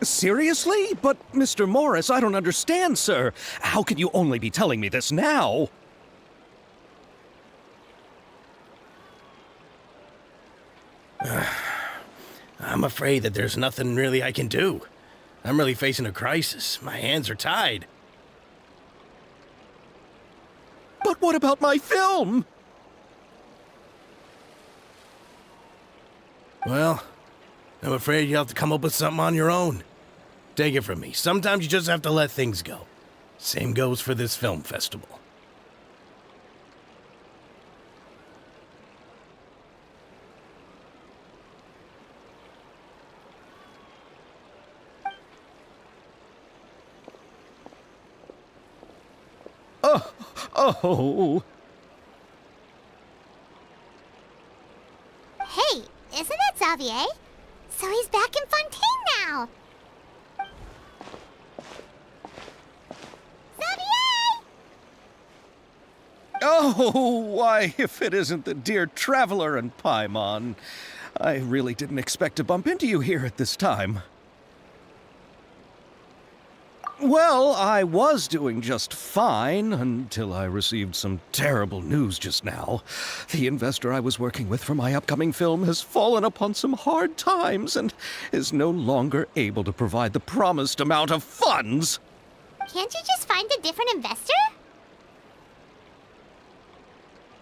Seriously? But, Mr. Morris, I don't understand, sir. How can you only be telling me this now? I'm afraid that there's nothing really I can do. I'm really facing a crisis. My hands are tied. But what about my film? Well, I'm afraid you'll have to come up with something on your own. Take it from me. Sometimes you just have to let things go. Same goes for this film festival. Oh. Hey, isn't that Xavier? So he's back in Fontaine now! Xavier! Oh, why, if it isn't the dear Traveler and Paimon. I really didn't expect to bump into you here at this time. Well, I was doing just fine until I received some terrible news just now. The investor I was working with for my upcoming film has fallen upon some hard times and is no longer able to provide the promised amount of funds. Can't you just find a different investor?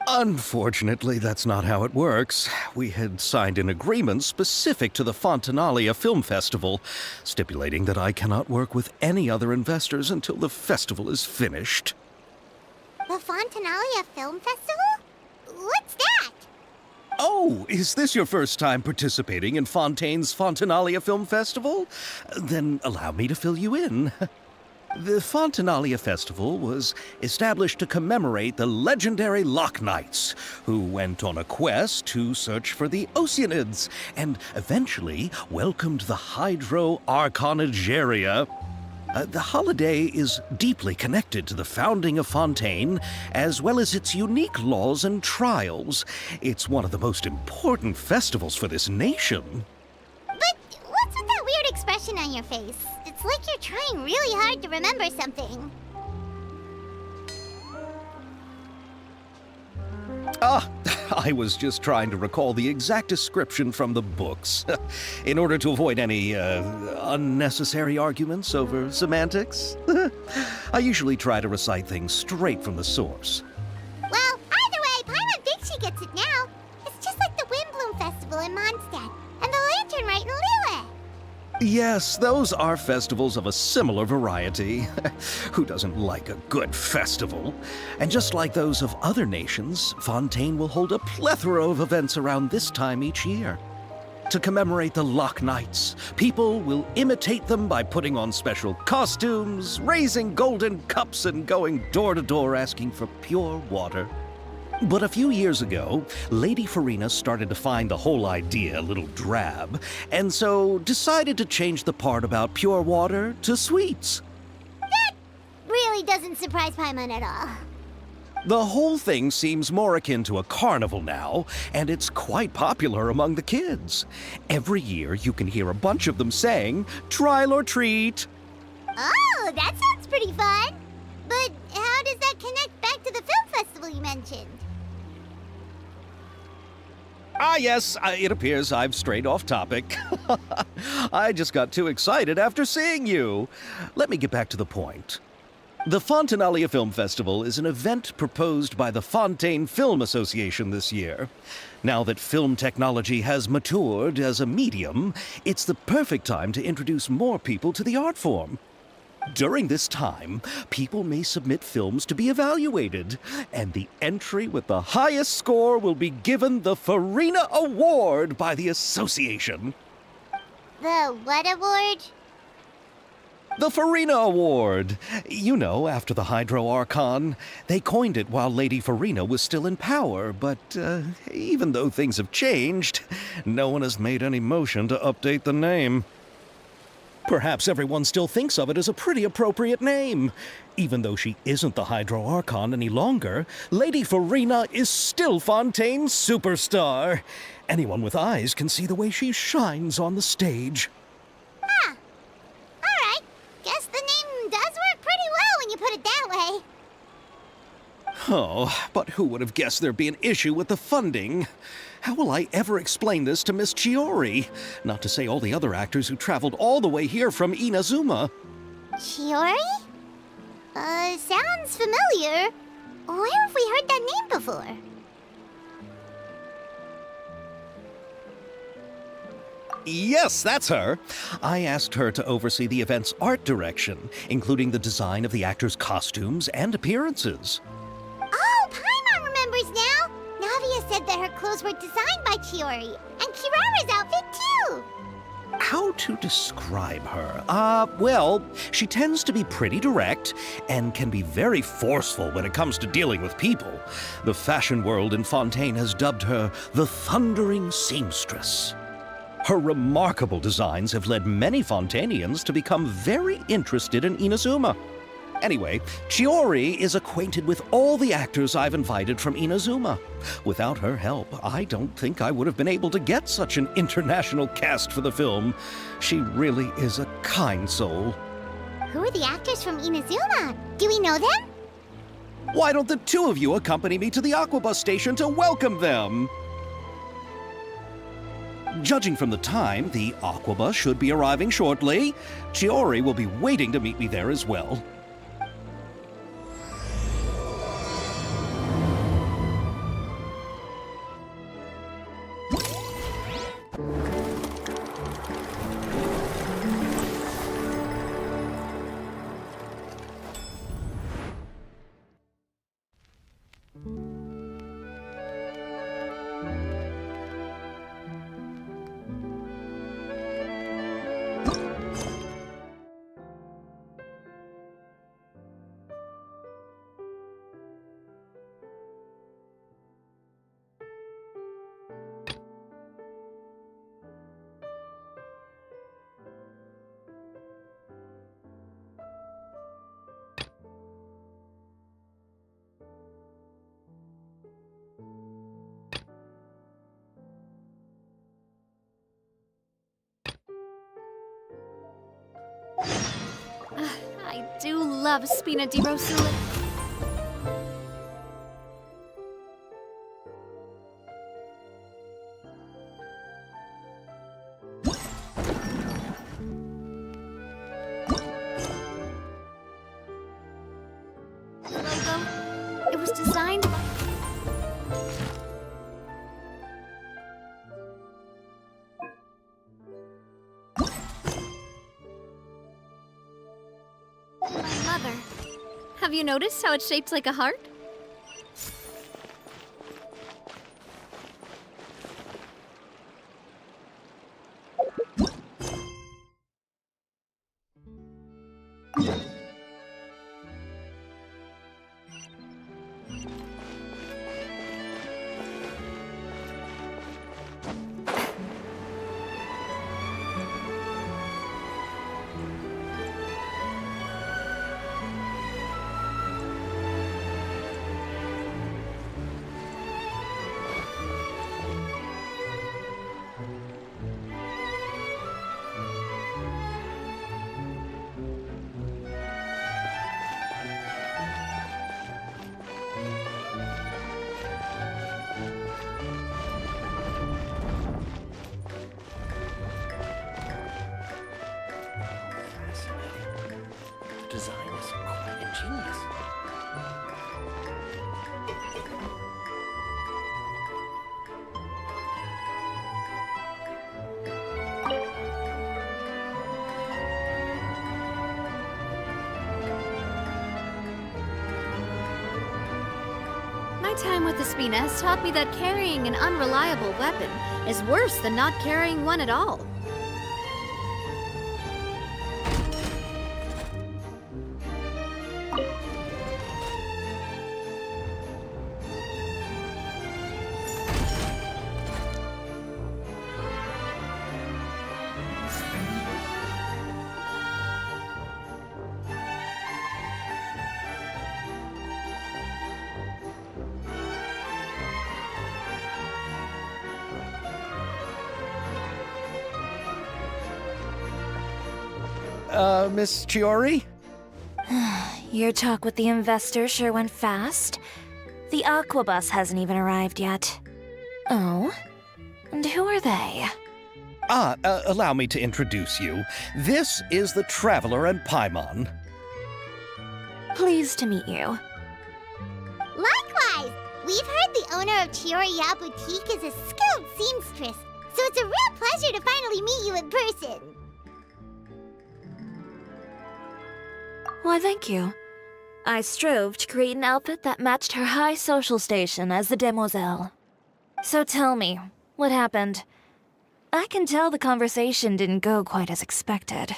Unfortunately, that's not how it works. We had signed an agreement specific to the Fontanalia Film Festival, stipulating that I cannot work with any other investors until the festival is finished. The Fontanalia Film Festival? What's that? Oh, is this your first time participating in Fontaine's Fontanalia Film Festival? Then allow me to fill you in. The Fontanalia Festival was established to commemorate the legendary Loch Knights, who went on a quest to search for the Oceanids and eventually welcomed the Hydro Arconageria. The holiday is deeply connected to the founding of Fontaine, as well as its unique laws and trials. It's one of the most important festivals for this nation. But what's with that weird expression on your face? It's like you're trying really hard to remember something. I was just trying to recall the exact description from the books, in order to avoid any unnecessary arguments over semantics. I usually try to recite things straight from the source. Well, either way, Paimon thinks she gets it now. It's just like the Windbloom Festival in Mondstadt, and the Lantern Rite in Lille. Yes, those are festivals of a similar variety. Who doesn't like a good festival? And just like those of other nations, Fontaine will hold a plethora of events around this time each year. To commemorate the Loch Knights, people will imitate them by putting on special costumes, raising golden cups, and going door to door asking for pure water. But a few years ago, Lady Farina started to find the whole idea a little drab, and so decided to change the part about pure water to sweets. That really doesn't surprise Paimon at all. The whole thing seems more akin to a carnival now, and it's quite popular among the kids. Every year you can hear a bunch of them saying, "Trial or treat." Oh, that sounds pretty fun. But how does that connect back to the film festival you mentioned? Yes, it appears I've strayed off topic. I just got too excited after seeing you. Let me get back to the point. The Fontanalia Film Festival is an event proposed by the Fontaine Film Association this year. Now that film technology has matured as a medium, it's the perfect time to introduce more people to the art form. During this time, people may submit films to be evaluated, and the entry with the highest score will be given the Farina Award by the association. The what award? The Farina Award! You know, after the Hydro Archon. They coined it while Lady Farina was still in power, but even though things have changed, no one has made any motion to update the name. Perhaps everyone still thinks of it as a pretty appropriate name. Even though she isn't the Hydro Archon any longer, Lady Farina is still Fontaine's superstar. Anyone with eyes can see the way she shines on the stage. Huh. Alright. Guess the name does work pretty well when you put it that way. Oh, but who would have guessed there'd be an issue with the funding? How will I ever explain this to Miss Chiori? Not to say all the other actors who traveled all the way here from Inazuma. Chiori? Sounds familiar. Where have we heard that name before? Yes, that's her. I asked her to oversee the event's art direction, including the design of the actors' costumes and appearances. Oh, Paimon remembers now! Navia said that her clothes were designed by Chiori, and Kirara's outfit too! How to describe her? Well, she tends to be pretty direct and can be very forceful when it comes to dealing with people. The fashion world in Fontaine has dubbed her the Thundering Seamstress. Her remarkable designs have led many Fontainians to become very interested in Inazuma. Anyway, Chiori is acquainted with all the actors I've invited from Inazuma. Without her help, I don't think I would have been able to get such an international cast for the film. She really is a kind soul. Who are the actors from Inazuma? Do we know them? Why don't the two of you accompany me to the Aquabus station to welcome them? Judging from the time, the Aquabus should be arriving shortly. Chiori will be waiting to meet me there as well. I do love Spina di Rosula. Logo, it was designed by... Mother. Have you noticed how it's shaped like a heart? Design is quite ingenious. My time with the Spina has taught me that carrying an unreliable weapon is worse than not carrying one at all. Miss Chiori? Your talk with the investor sure went fast. The aquabus hasn't even arrived yet. Oh? And who are they? Allow me to introduce you. This is the Traveler and Paimon. Pleased to meet you. Likewise! We've heard the owner of Chioriya Boutique is a skilled seamstress, so it's a real pleasure to finally meet you in person. Why, thank you. I strove to create an outfit that matched her high social station as the demoiselle. So tell me, what happened? I can tell the conversation didn't go quite as expected.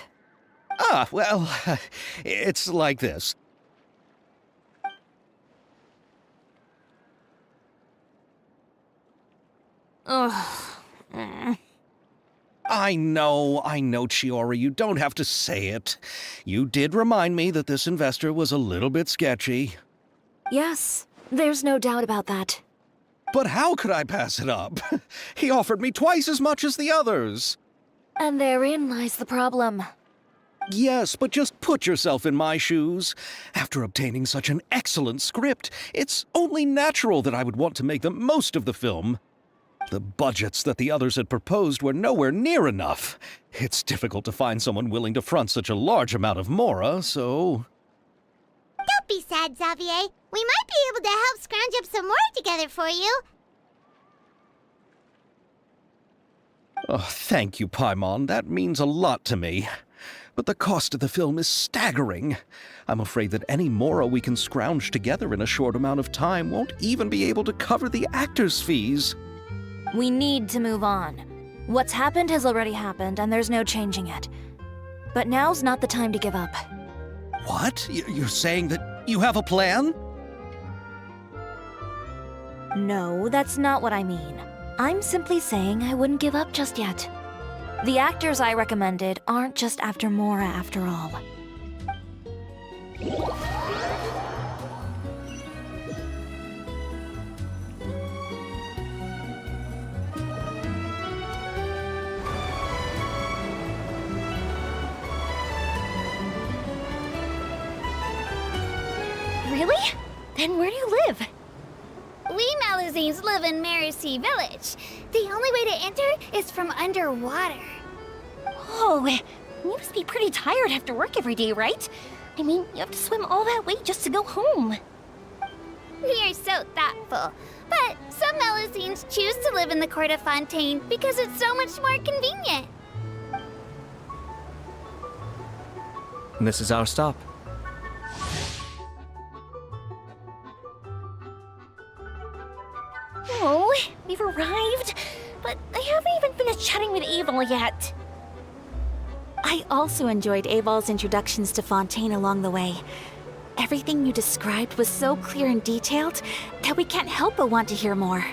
Well, it's like this. Ugh. I know, Chiori, you don't have to say it. You did remind me that this investor was a little bit sketchy. Yes, there's no doubt about that. But how could I pass it up? He offered me twice as much as the others. And therein lies the problem. Yes, but just put yourself in my shoes. After obtaining such an excellent script, it's only natural that I would want to make the most of the film. The budgets that the others had proposed were nowhere near enough. It's difficult to find someone willing to front such a large amount of mora, so... Don't be sad, Xavier. We might be able to help scrounge up some more together for you. Oh, thank you, Paimon. That means a lot to me. But the cost of the film is staggering. I'm afraid that any mora we can scrounge together in a short amount of time won't even be able to cover the actors' fees. We need to move on. What's happened has already happened, and there's no changing it. But now's not the time to give up. What? You're saying that you have a plan? No, that's not what I mean. I'm simply saying I wouldn't give up just yet. The actors I recommended aren't just after Mora after all. Really? Then where do you live? We Malazines live in Marcy Village. The only way to enter is from underwater. Oh, you must be pretty tired after work every day, right? I mean, you have to swim all that way just to go home. We are so thoughtful. But some Malazines choose to live in the Court of Fontaine because it's so much more convenient. This is our stop. Oh, we've arrived, but I haven't even finished chatting with Aval yet. I also enjoyed Aval's introductions to Fontaine along the way. Everything you described was so clear and detailed that we can't help but want to hear more.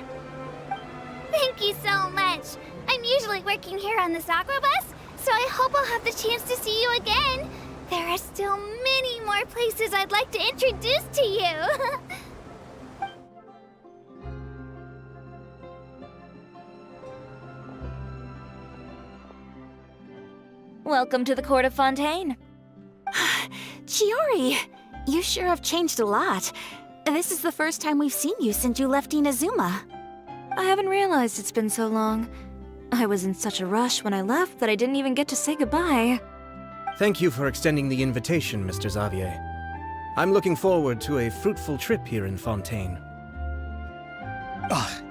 Thank you so much. I'm usually working here on this aqua bus, so I hope I'll have the chance to see you again. There are still many more places I'd like to introduce to you. Welcome to the Court of Fontaine. Chiori, you sure have changed a lot. This is the first time we've seen you since you left Inazuma. I haven't realized it's been so long. I was in such a rush when I left that I didn't even get to say goodbye. Thank you for extending the invitation, Mr. Xavier. I'm looking forward to a fruitful trip here in Fontaine.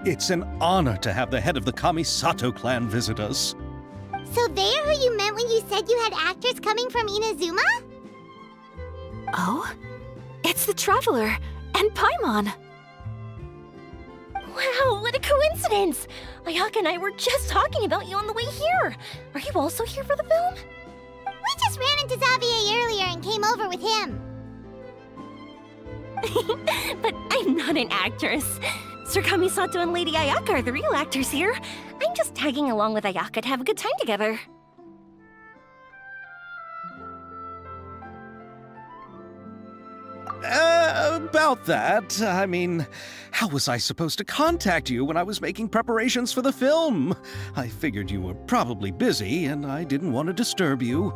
It's an honor to have the head of the Kamisato clan visit us. So they are who you meant when you said you had actors coming from Inazuma? Oh? It's the Traveler and Paimon. Wow, what a coincidence! Ayaka and I were just talking about you on the way here. Are you also here for the film? We just ran into Xavier earlier and came over with him. But I'm not an actress. Sir Kamisato and Lady Ayaka are the real actors here. I'm just tagging along with Ayaka to have a good time together. About that, I mean, how was I supposed to contact you when I was making preparations for the film? I figured you were probably busy, and I didn't want to disturb you.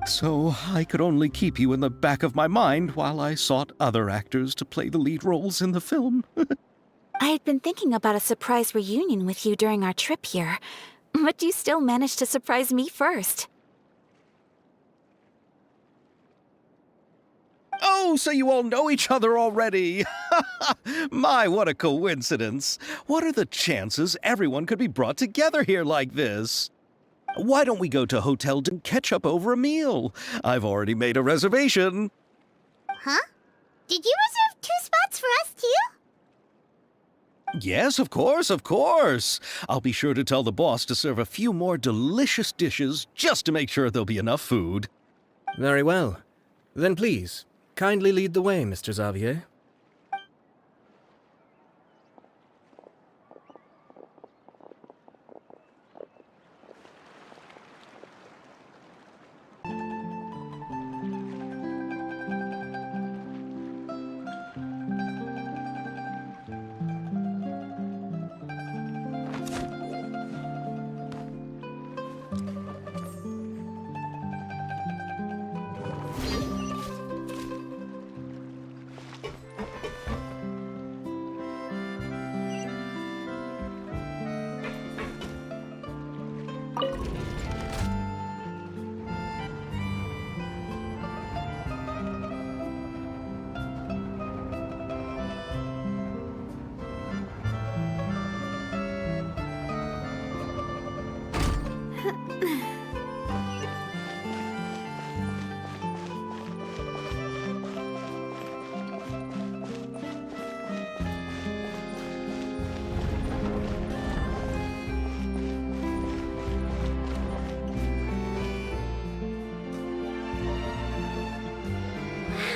So I could only keep you in the back of my mind while I sought other actors to play the lead roles in the film. I had been thinking about a surprise reunion with you during our trip here, but you still managed to surprise me first. Oh, so you all know each other already. My, what a coincidence. What are the chances everyone could be brought together here like this? Why don't we go to Hotel and catch up over a meal? I've already made a reservation. Huh? Did you reserve 2 spots for us too? Yes, of course, of course. I'll be sure to tell the boss to serve a few more delicious dishes just to make sure there'll be enough food. Very well. Then please, kindly lead the way, Mr. Xavier.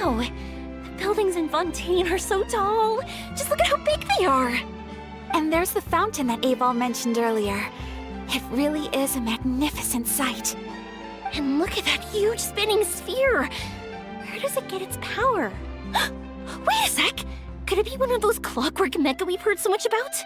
Wow, the buildings in Fontaine are so tall. Just look at how big they are. And there's the fountain that Aval mentioned earlier. It really is a magnificent sight. And look at that huge spinning sphere. Where does it get its power? Wait a sec! Could it be one of those clockwork mecha we've heard so much about?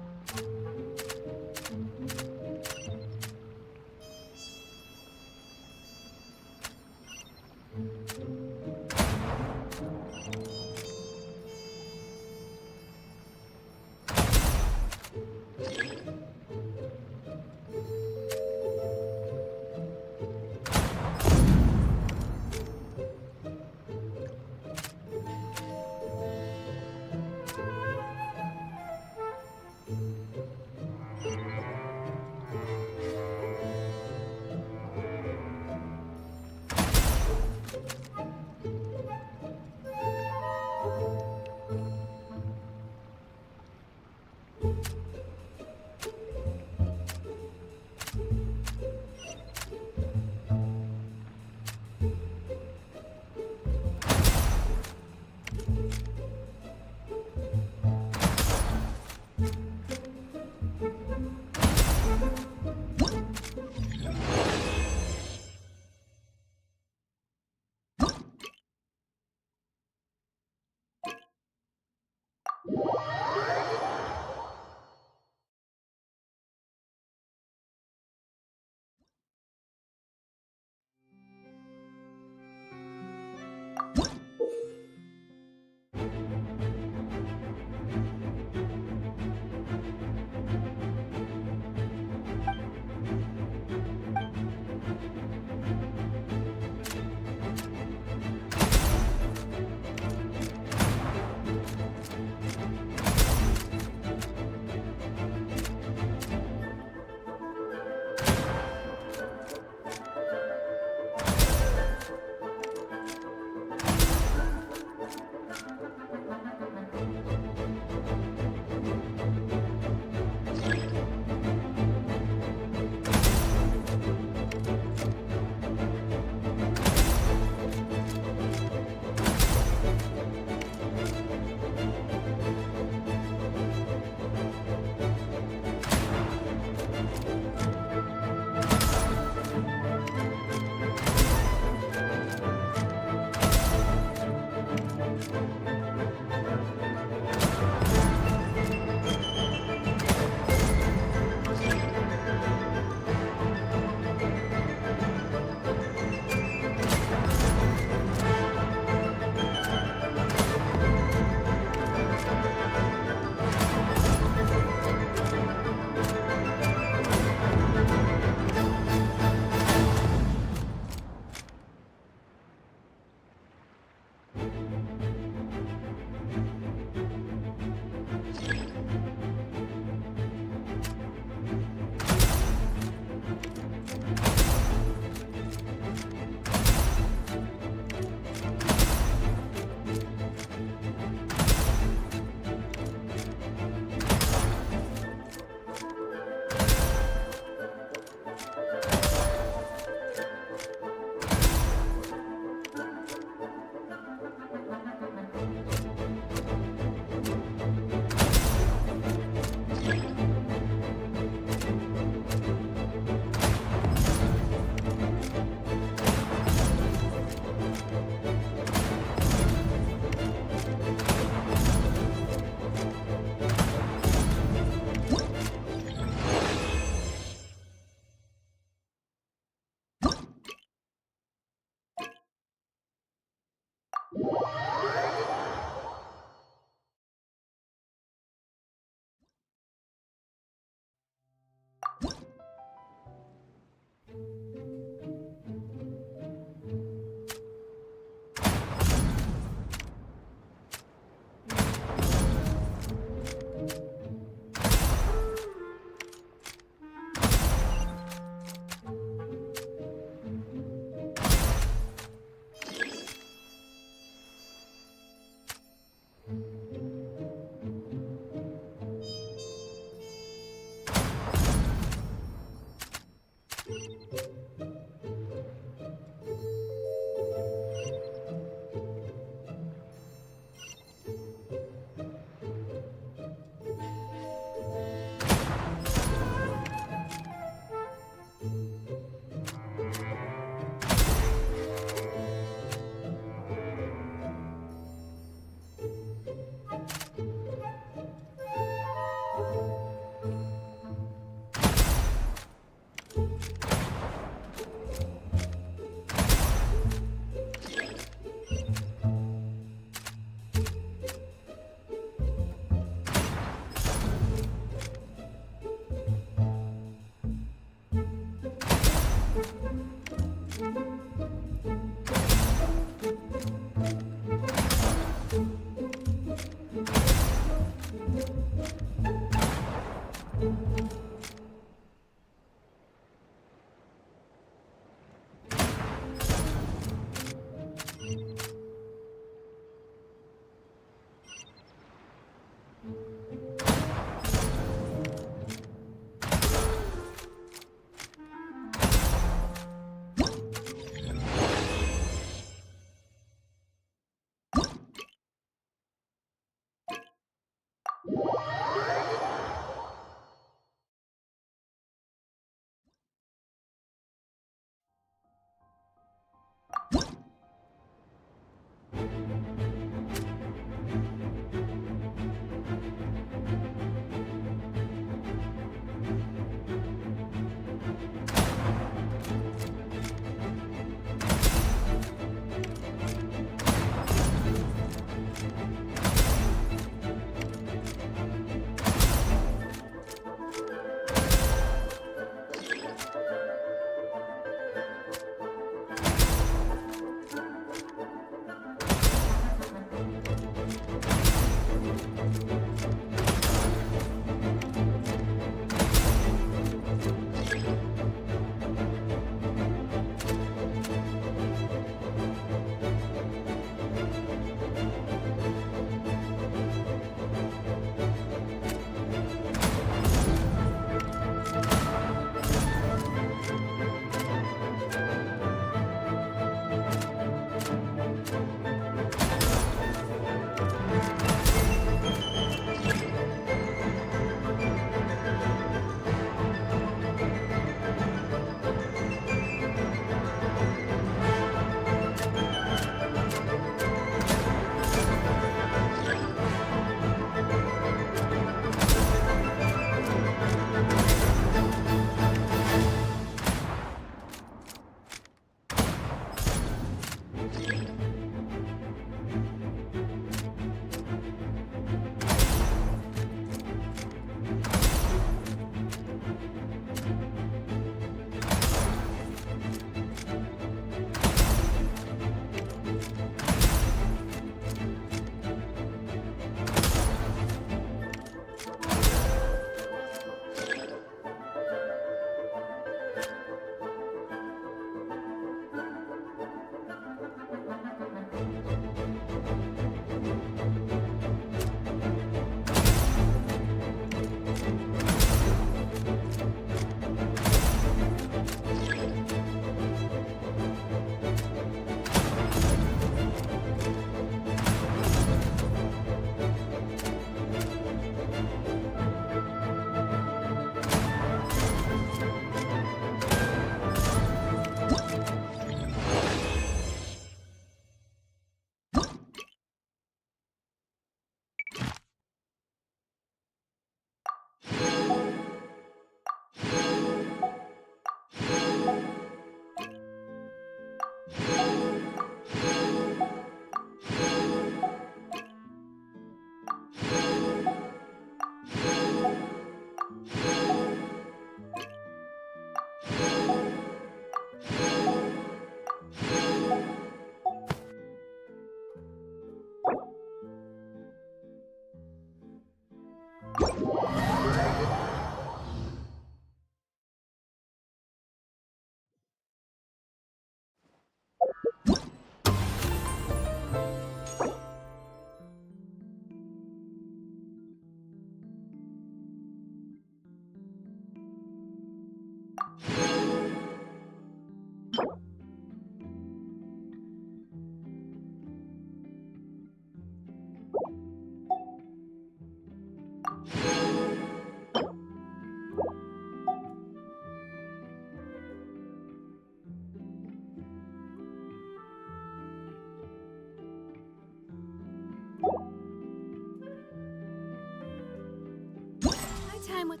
time with.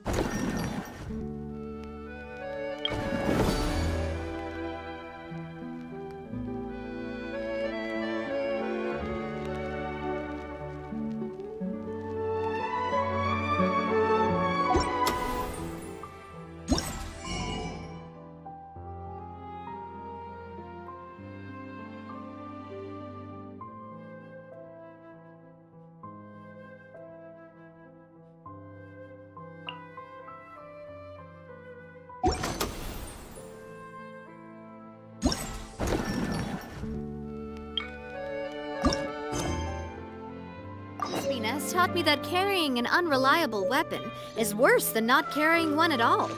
Has taught me that carrying an unreliable weapon is worse than not carrying one at all.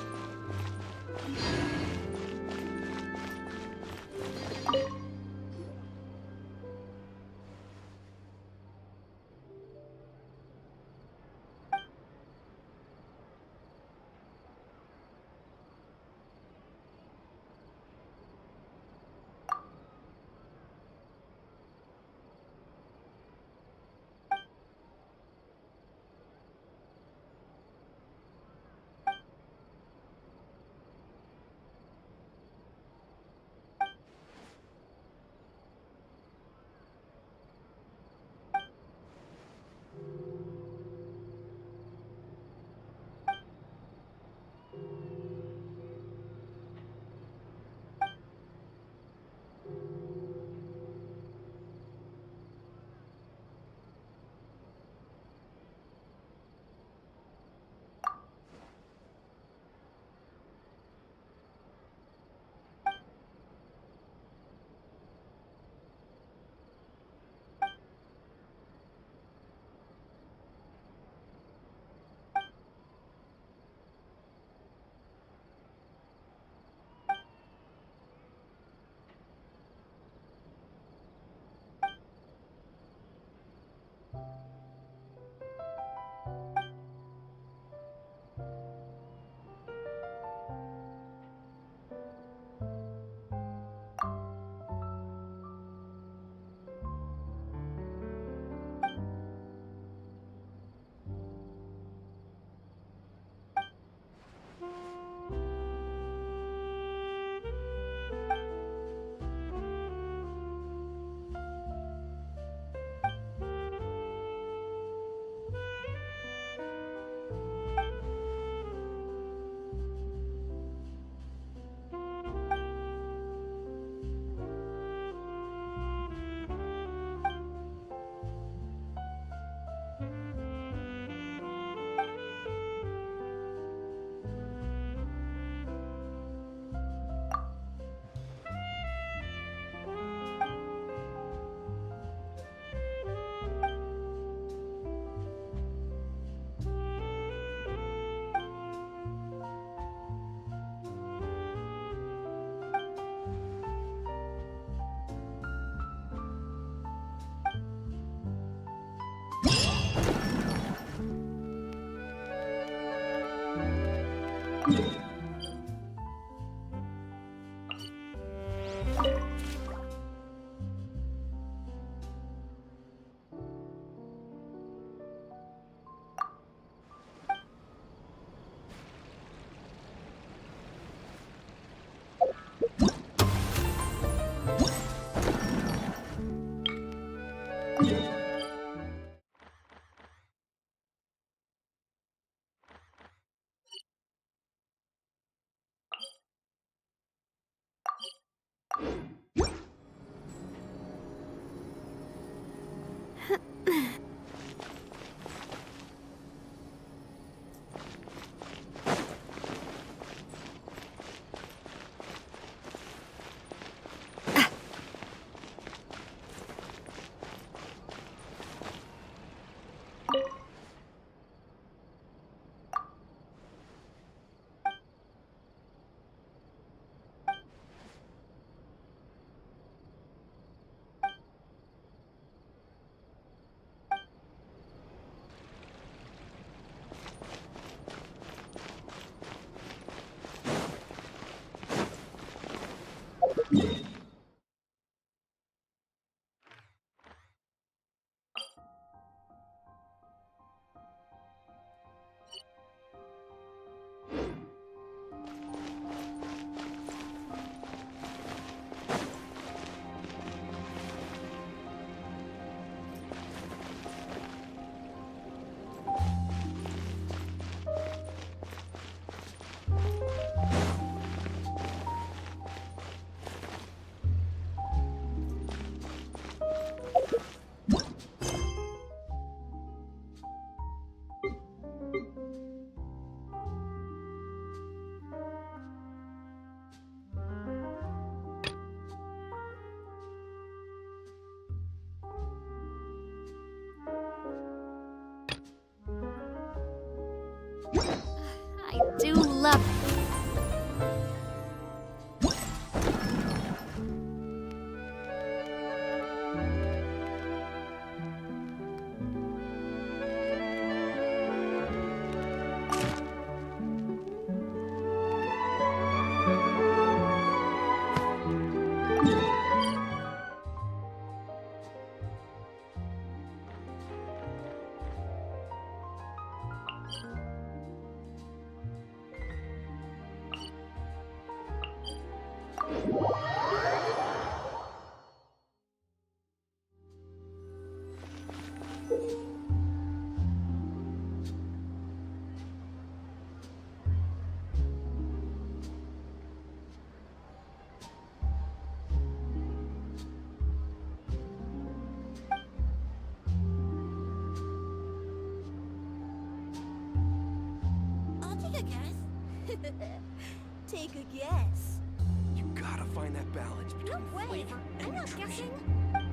Take a guess. You gotta find that balance between No way. flavor and I'm not nutrition. guessing.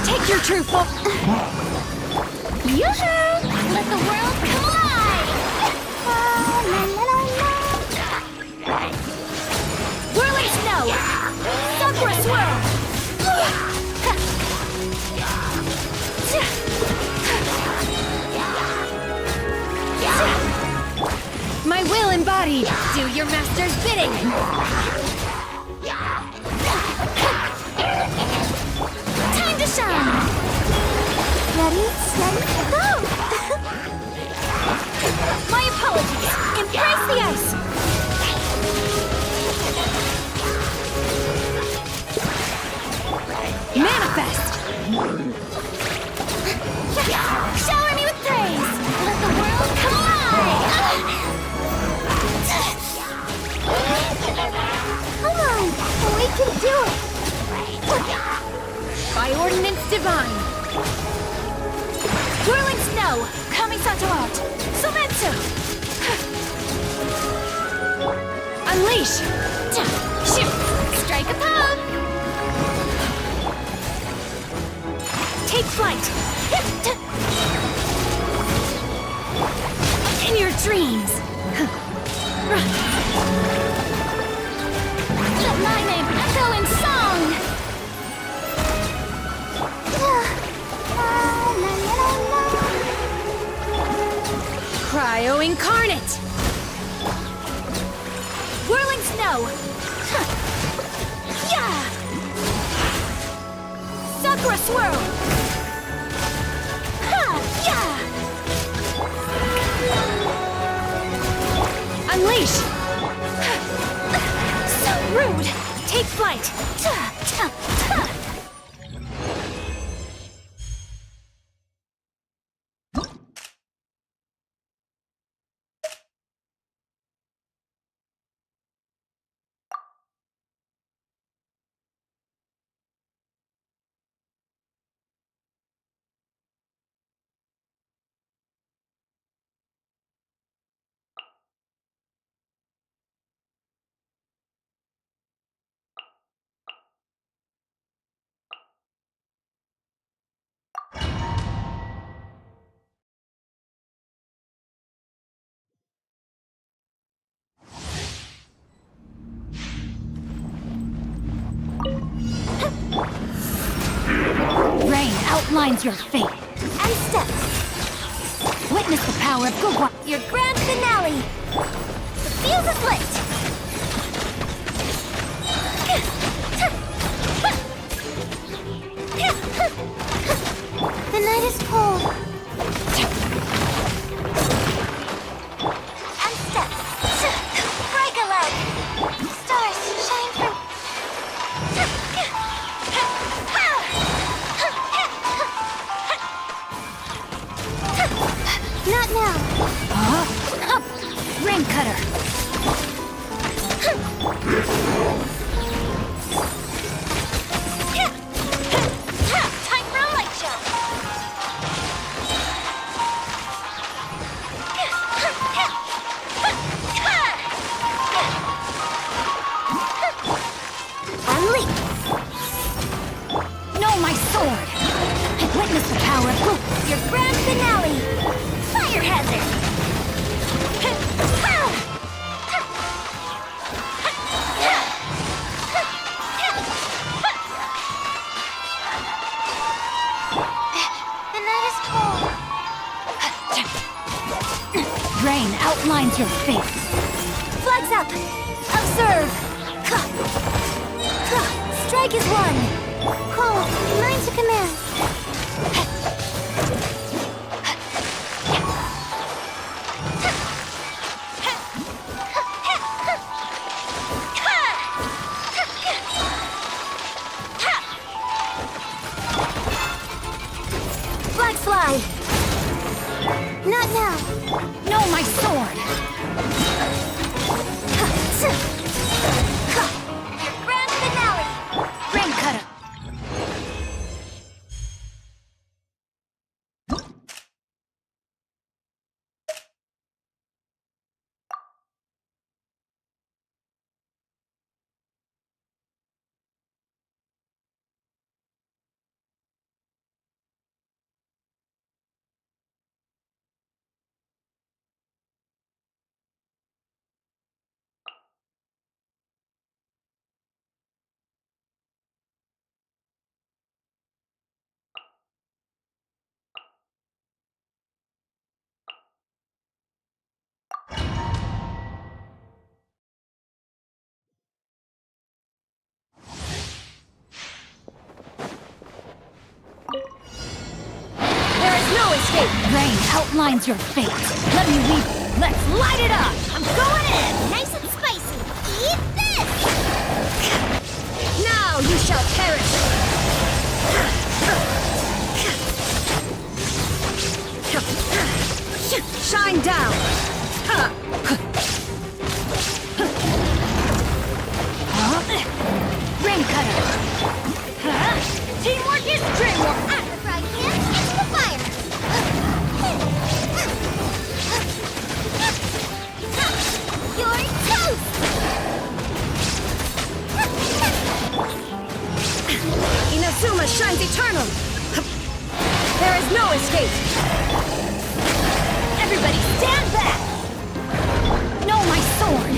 Take your true form. Yoo-hoo! Let the world come alive! La, la, la, la. Whirling snow. Sakura swirl. My will embodied. Do your master's bidding. Time to shine. Ready, steady, go! My apologies. Embrace the ice. Manifest. Shower me with praise! Let the world come alive! Come on, we can do it! By ordinance divine. Whirling snow. Kamisato out. Sumetsu. Unleash. Shoot. Strike a pose! Take flight. In your dreams. Let my name echo in song! La, la, la, la. Cryo incarnate. Whirling snow. Yeah! Sakura swirl. Ha! Yeah! Unleash. So rude. Take flight. Ta, ta, ta. Rain outlines your fate. And steps. Witness the power of Gugwa. Your grand finale. The fuse is lit. The night is cold. And steps. Break a leg. Stars shine through. Not now. Rain cutter. outlines your face. Flags up! Observe! Strike is one! Cole, mine to command. Flags fly! Not now! No, my sword! Grand finale! Rain cutter! There is no escape! Rain outlines your fate. Let me weave. Let's light it up! I'm going in! Nice and spicy! Eat this! Now you shall perish! Shine down! Rain cutter! Teamwork is dreamwork! At the fry pan, into the fire! You're toast! Inazuma shines eternal! There is no escape! Everybody stand back! No, my sword!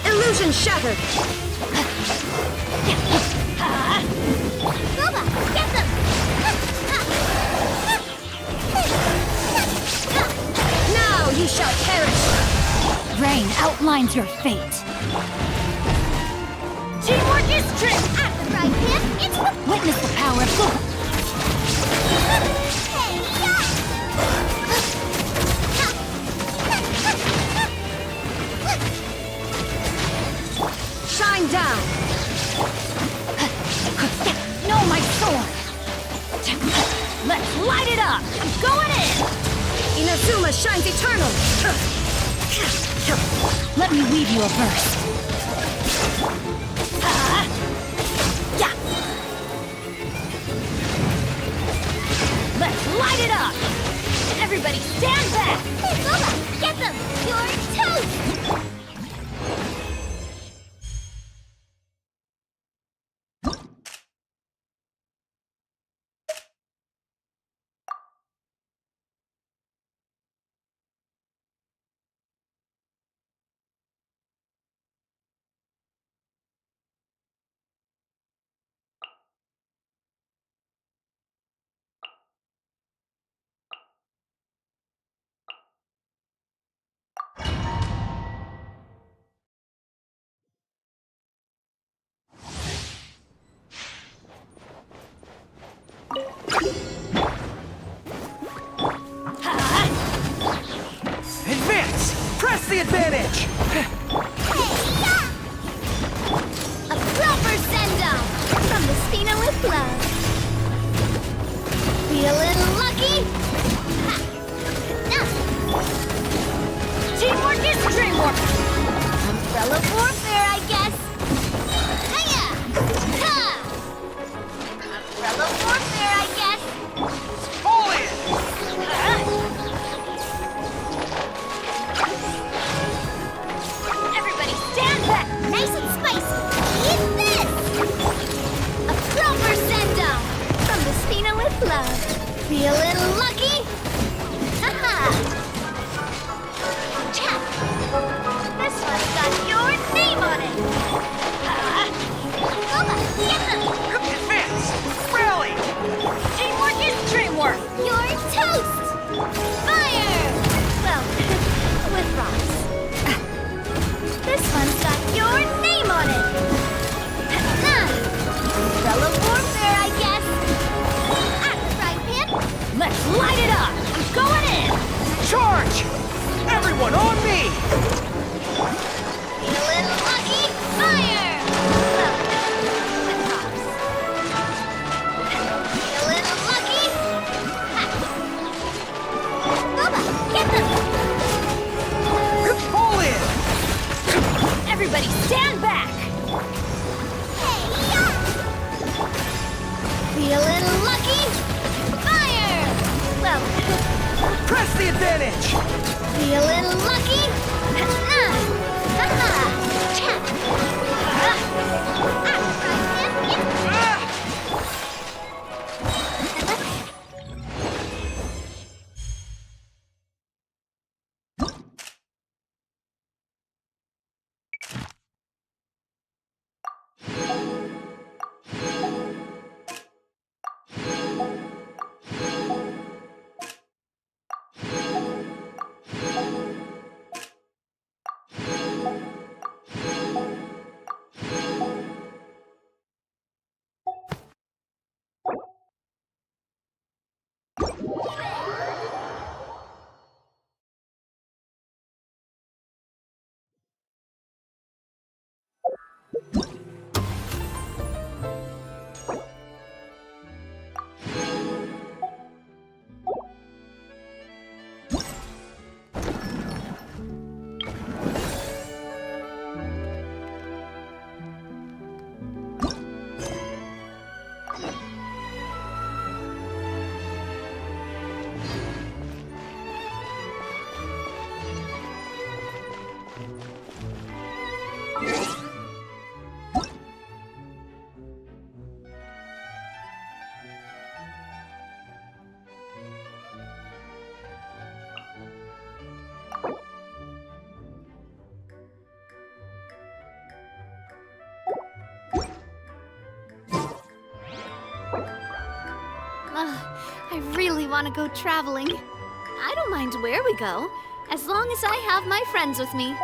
Illusion shattered! Boba, get them! Now you shall perish! Rain outlines your fate. Teamwork is trim! At the fry pan, into the... Witness the power of Boba. Shine down! No, my sword! Let's light it up! I'm going in! Inazuma shines eternal! Let me weave you a verse. Let's light it up! Everybody stand back! Hey, Boba, get them! You're toast! Advance! Press the advantage! A proper send-off from the Spina with love. Feeling lucky? Ha. Teamwork is dreamwork. Umbrella warfare, I guess. Hiya! Ha! Umbrella warfare, I guess. Fall in! Everybody stand back! Nice and spicy! Eat this! A proper send-off from the Spina with love. Feeling lucky? one on me! Be a little lucky. Fire! Well, with tops. Be a little lucky. Ha. Bubba, get them! Fall in! Everybody stand back! Hey, yeah! Be a little lucky. Fire! Well, Press the advantage! be a little lucky. Ha-ha! Tap. I really want to go traveling. I don't mind where we go, as long as I have my friends with me.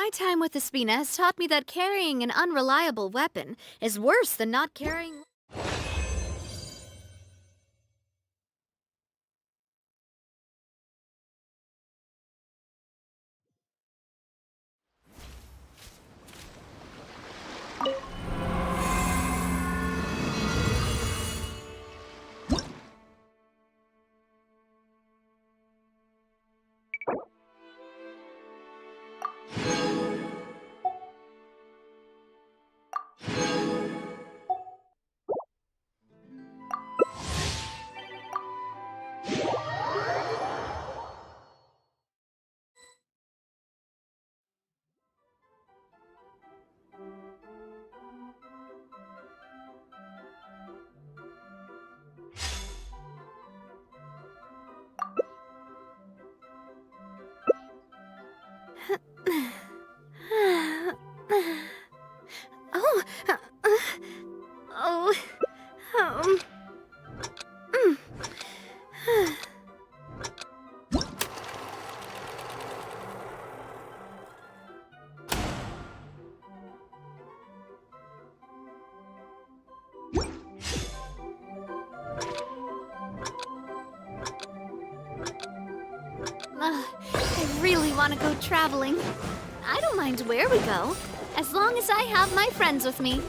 My time with Espina has taught me that carrying an unreliable weapon is worse than not carrying. I really want to go traveling. I don't mind where we go, as long as I have my friends with me.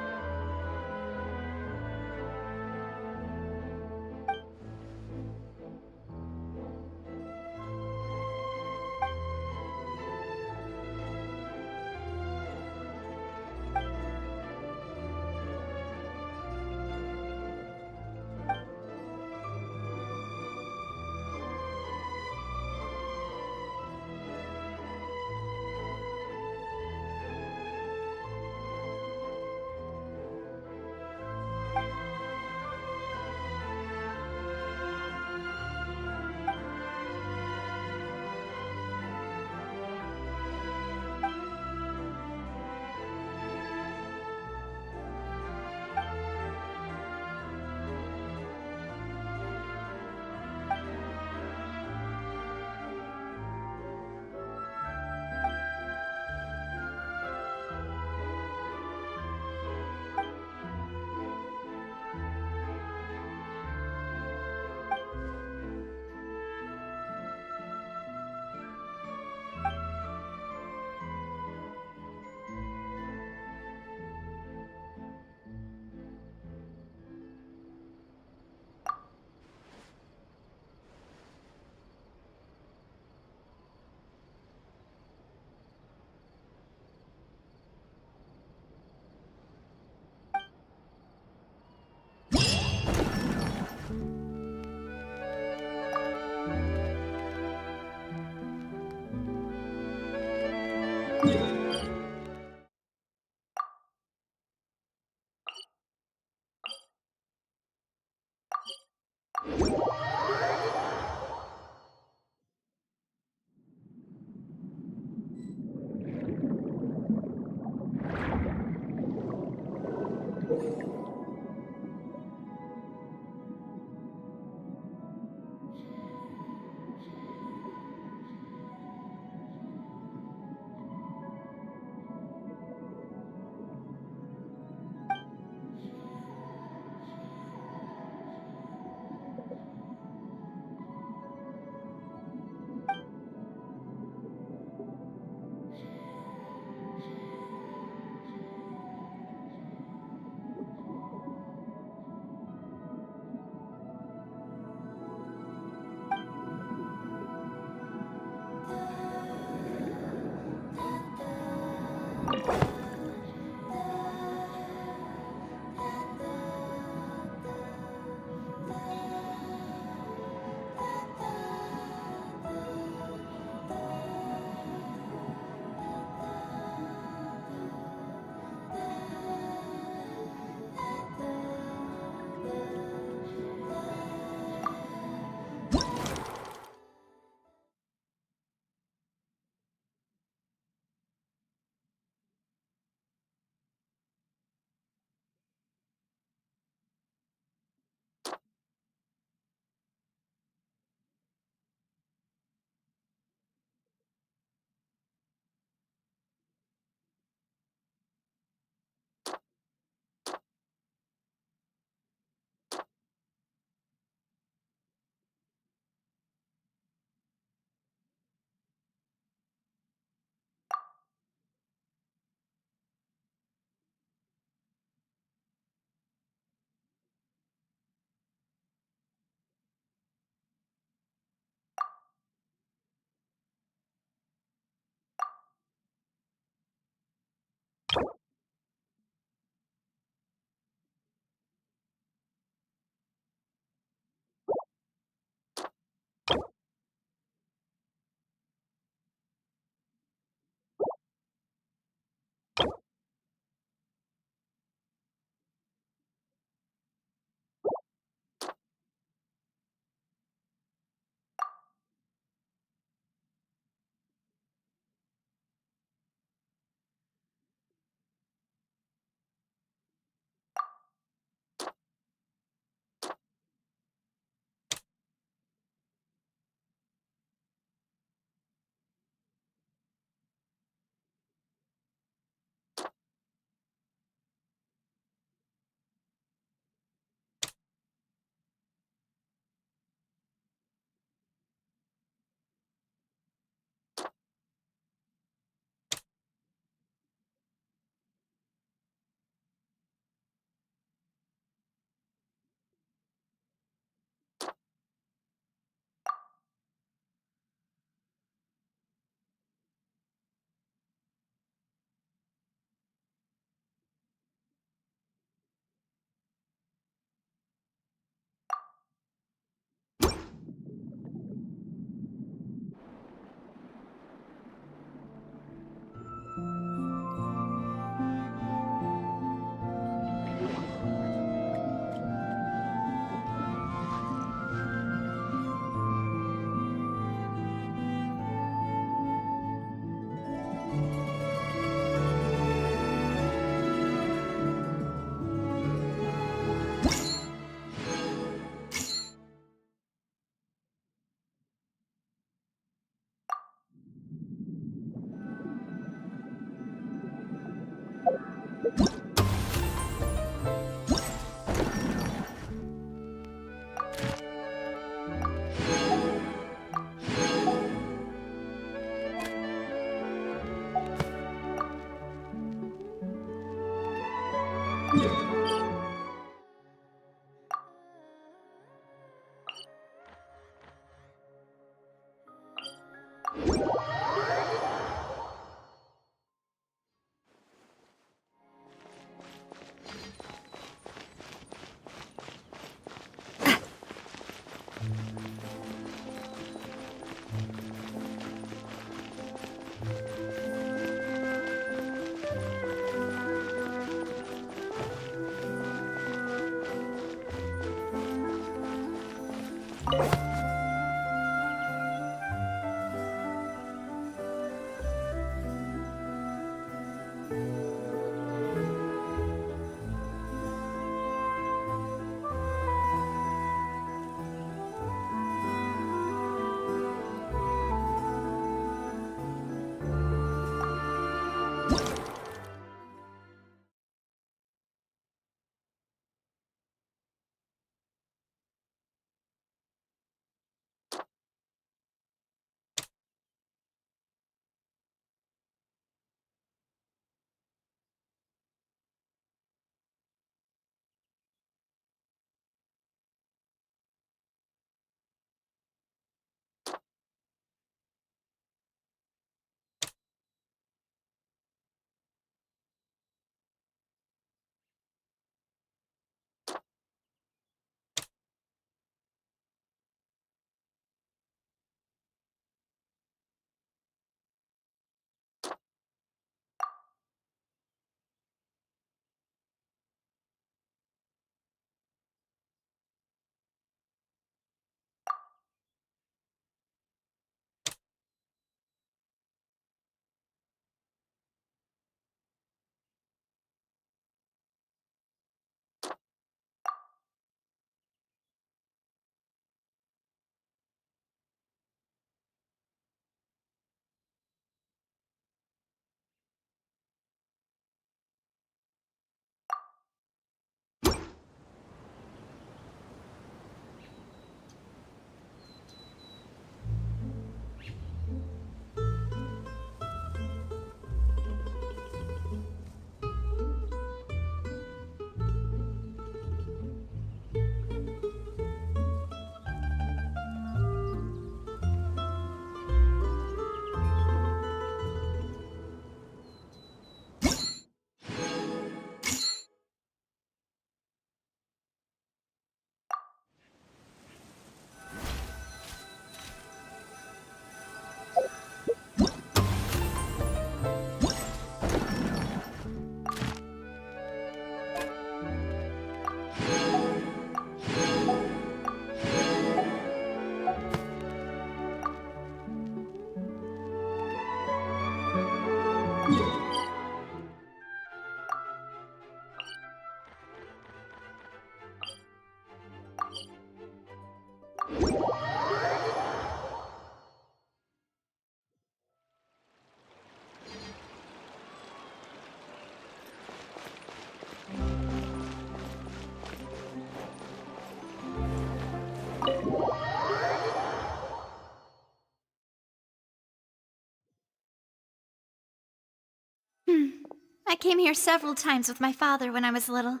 I came here several times with my father when I was little,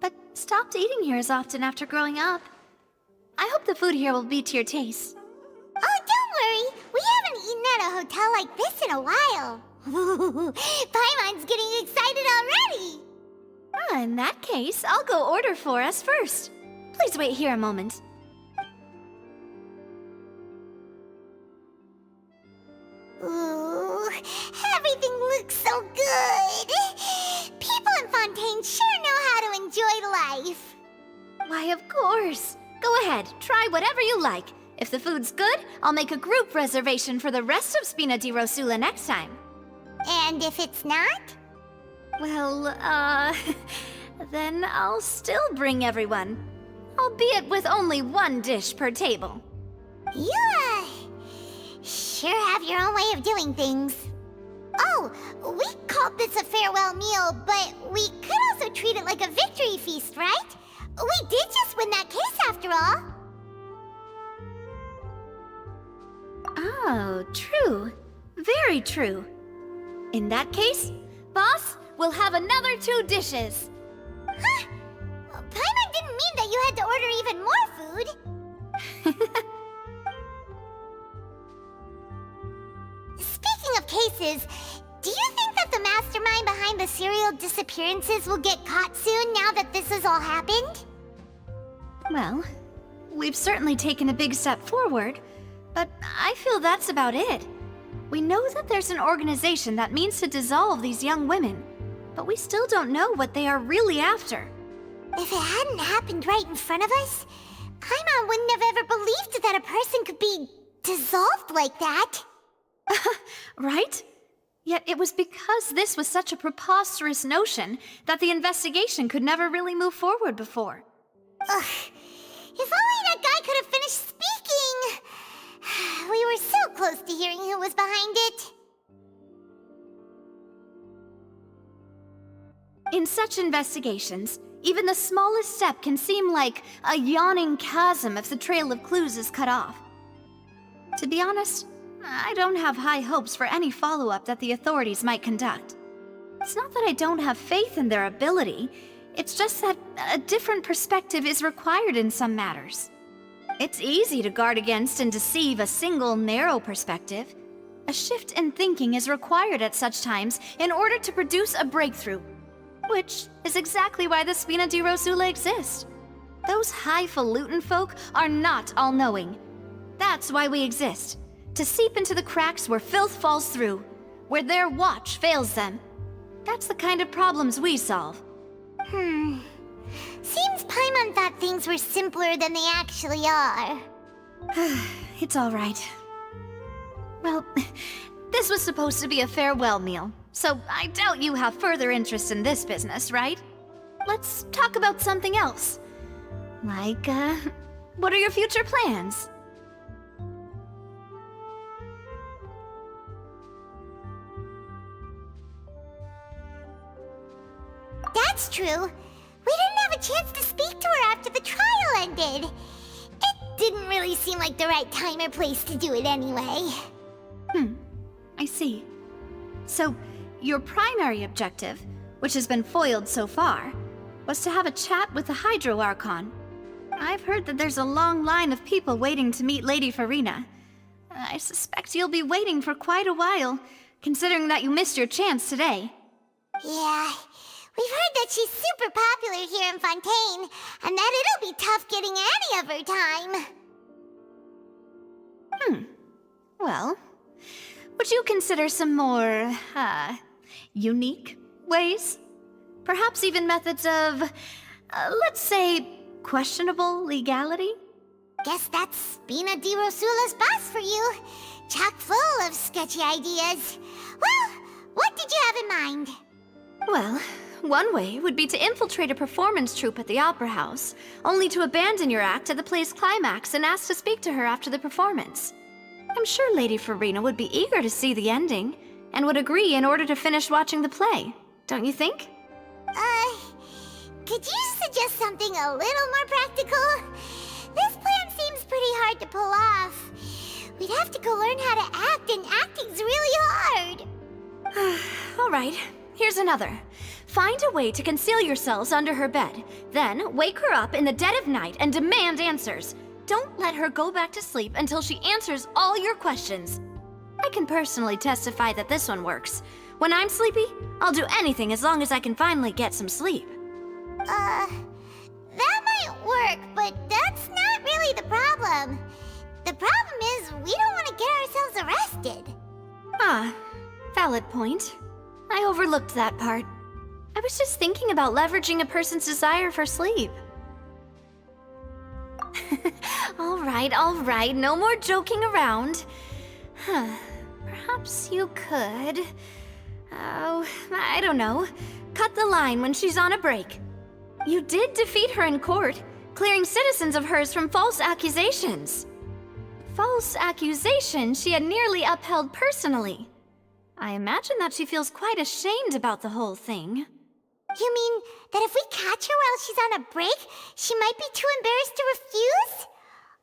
but stopped eating here as often after growing up. I hope the food here will be to your taste. Oh, don't worry. We haven't eaten at a hotel like this in a while. Paimon's getting excited already. In that case, I'll go order for us first. Please wait here a moment. Ooh, everything looks so good. People in Fontaine sure know how to enjoy life. Why, of course. Go ahead, try whatever you like. If the food's good, I'll make a group reservation for the rest of Spina di Rosula next time. And if it's not? Well, then I'll still bring everyone. Albeit with only one dish per table. You, sure have your own way of doing things. Oh, we called this a farewell meal, but we could also treat it like a victory feast, right? We did just win that case after all. Oh, true. Very true. In that case, boss, we'll have another 2 dishes. Huh? Paimon didn't mean that you had to order even more food. Speaking of cases, do you think that the mastermind behind the serial disappearances will get caught soon now that this has all happened? Well, we've certainly taken a big step forward, but I feel that's about it. We know that there's an organization that means to dissolve these young women, but we still don't know what they are really after. If it hadn't happened right in front of us, Paimon wouldn't have ever believed that a person could be dissolved like that. Right? Yet it was because this was such a preposterous notion that the investigation could never really move forward before. Ugh. If only that guy could have finished speaking! We were so close to hearing who was behind it. In such investigations, even the smallest step can seem like a yawning chasm if the trail of clues is cut off. To be honest, I don't have high hopes for any follow-up that the authorities might conduct. It's not that I don't have faith in their ability, it's just that a different perspective is required in some matters. It's easy to guard against and deceive a single narrow perspective. A shift in thinking is required at such times in order to produce a breakthrough, which is exactly why the Spina di Rosula exist. Those highfalutin folk are not all-knowing. That's why we exist, to seep into the cracks where filth falls through, where their watch fails them. That's the kind of problems we solve. Seems Paimon thought things were simpler than they actually are. It's all right. Well, this was supposed to be a farewell meal, so I doubt you have further interest in this business, right? Let's talk about something else. Like, what are your future plans? That's true. We didn't have a chance to speak to her after the trial ended. It didn't really seem like the right time or place to do it anyway. I see. So, your primary objective, which has been foiled so far, was to have a chat with the Hydro Archon. I've heard that there's a long line of people waiting to meet Lady Farina. I suspect you'll be waiting for quite a while, considering that you missed your chance today. Yeah, we've heard that she's super popular here in Fontaine, and that it'll be tough getting any of her time. Well, would you consider some more, unique ways? Perhaps even methods of, let's say, questionable legality? Guess that's Spina di Rosula's boss for you. Chock full of sketchy ideas. Well, what did you have in mind? Well, one way would be to infiltrate a performance troupe at the Opera House, only to abandon your act at the play's climax and ask to speak to her after the performance. I'm sure Lady Farina would be eager to see the ending, and would agree in order to finish watching the play, don't you think? Could you suggest something a little more practical? This plan seems pretty hard to pull off. We'd have to go learn how to act, and acting's really hard. All right. Here's another. Find a way to conceal yourselves under her bed. Then wake her up in the dead of night and demand answers. Don't let her go back to sleep until she answers all your questions. I can personally testify that this one works. When I'm sleepy, I'll do anything as long as I can finally get some sleep. That might work, but that's not really the problem. The problem is we don't want to get ourselves arrested. Ah, valid point. I overlooked that part. I was just thinking about leveraging a person's desire for sleep. All right, no more joking around. Perhaps you could... Oh, I don't know. Cut the line when she's on a break. You did defeat her in court, clearing citizens of hers from false accusations. False accusations she had nearly upheld personally. I imagine that she feels quite ashamed about the whole thing. You mean that if we catch her while she's on a break, she might be too embarrassed to refuse?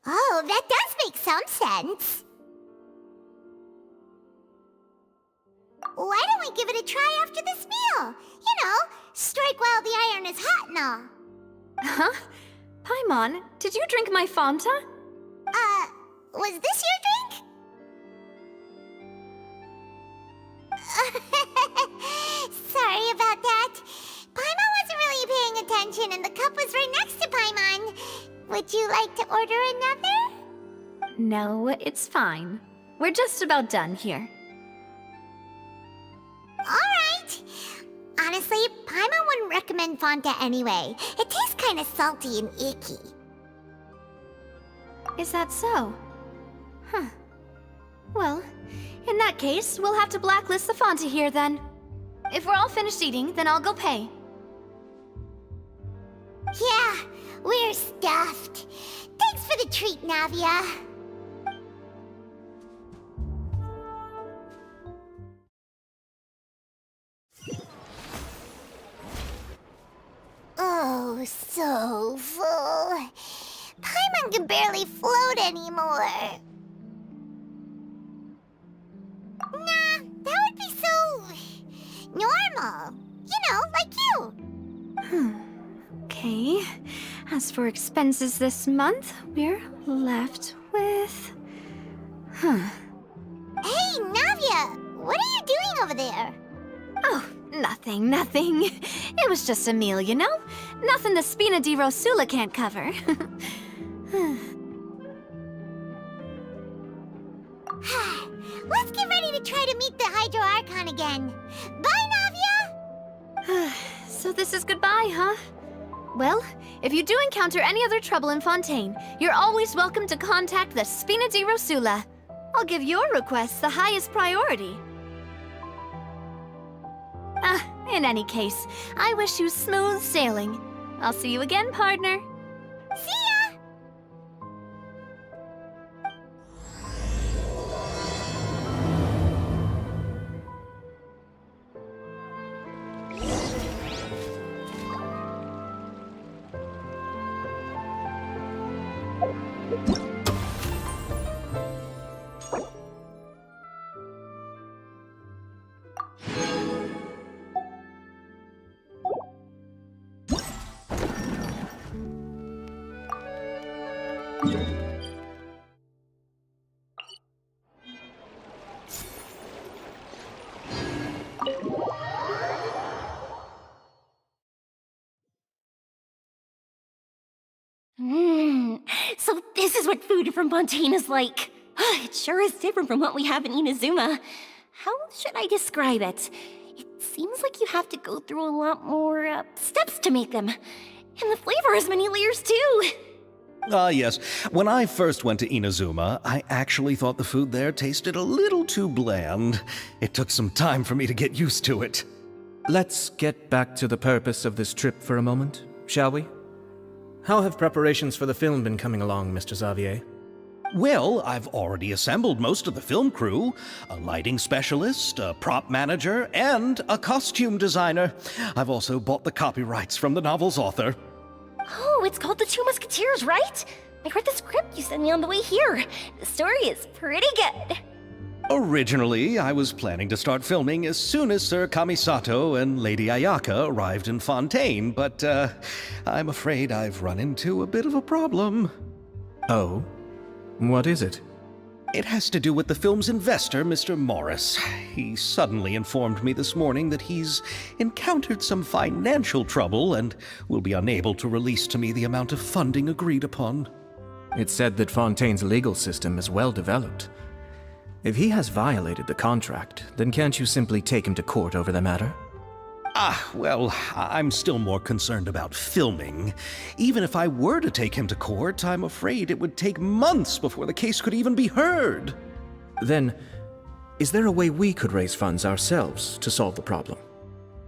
Oh, that does make some sense. Why don't we give it a try after this meal? You know, strike while the iron is hot and all. Huh? Paimon, did you drink my Fanta? Was this your drink? Sorry about that. Paimon wasn't really paying attention and the cup was right next to Paimon. Would you like to order another? No, it's fine. We're just about done here. Alright. Honestly, Paimon wouldn't recommend Fanta anyway. It tastes kind of salty and icky. Is that so? Huh. Well, in that case, we'll have to blacklist the Fanta here then. If we're all finished eating, then I'll go pay. Yeah, we're stuffed. Thanks for the treat, Navia. Oh, so full. Paimon can barely float anymore. Nah, that would be so... normal. You know, like you. Okay. As for expenses this month, we're left with... Hey, Navia! What are you doing over there? Oh, nothing. It was just a meal, you know? Nothing the Spina di Rosula can't cover. Let's get ready to try to meet the Hydro Archon again. Bye, Navia! So this is goodbye, huh? Well, if you do encounter any other trouble in Fontaine, you're always welcome to contact the Spina di Rosula. I'll give your requests the highest priority. In any case, I wish you smooth sailing. I'll see you again, partner. See ya! So this is what food from Fontaine is like. It sure is different from what we have in Inazuma. How should I describe it? It seems like you have to go through a lot more steps to make them. And the flavor has many layers too. Yes. When I first went to Inazuma, I actually thought the food there tasted a little too bland. It took some time for me to get used to it. Let's get back to the purpose of this trip for a moment, shall we? How have preparations for the film been coming along, Mr. Xavier? Well, I've already assembled most of the film crew, a lighting specialist, a prop manager, and a costume designer. I've also bought the copyrights from the novel's author. Oh, it's called The Two Musketeers, right? I read the script you sent me on the way here. The story is pretty good. Originally, I was planning to start filming as soon as Sir Kamisato and Lady Ayaka arrived in Fontaine, but I'm afraid I've run into a bit of a problem. Oh? What is it? It has to do with the film's investor, Mr. Morris. He suddenly informed me this morning that he's encountered some financial trouble and will be unable to release to me the amount of funding agreed upon. It's said that Fontaine's legal system is well developed. If he has violated the contract, then can't you simply take him to court over the matter? Well, I'm still more concerned about filming. Even if I were to take him to court, I'm afraid it would take months before the case could even be heard. Then, is there a way we could raise funds ourselves to solve the problem?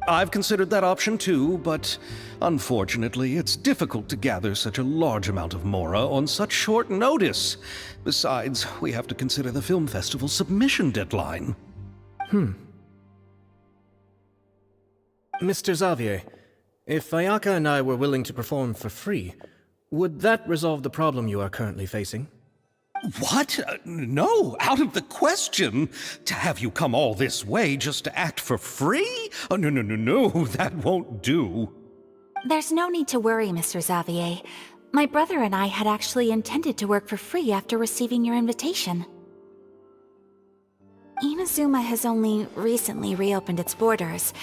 I've considered that option too, but unfortunately, it's difficult to gather such a large amount of mora on such short notice. Besides, we have to consider the film festival's submission deadline. Mr. Xavier, if Ayaka and I were willing to perform for free, would that resolve the problem you are currently facing? What? No, out of the question. To have you come all this way just to act for free? Oh, no, that won't do. There's no need to worry, Mr. Xavier. My brother and I had actually intended to work for free after receiving your invitation. Inazuma has only recently reopened its borders,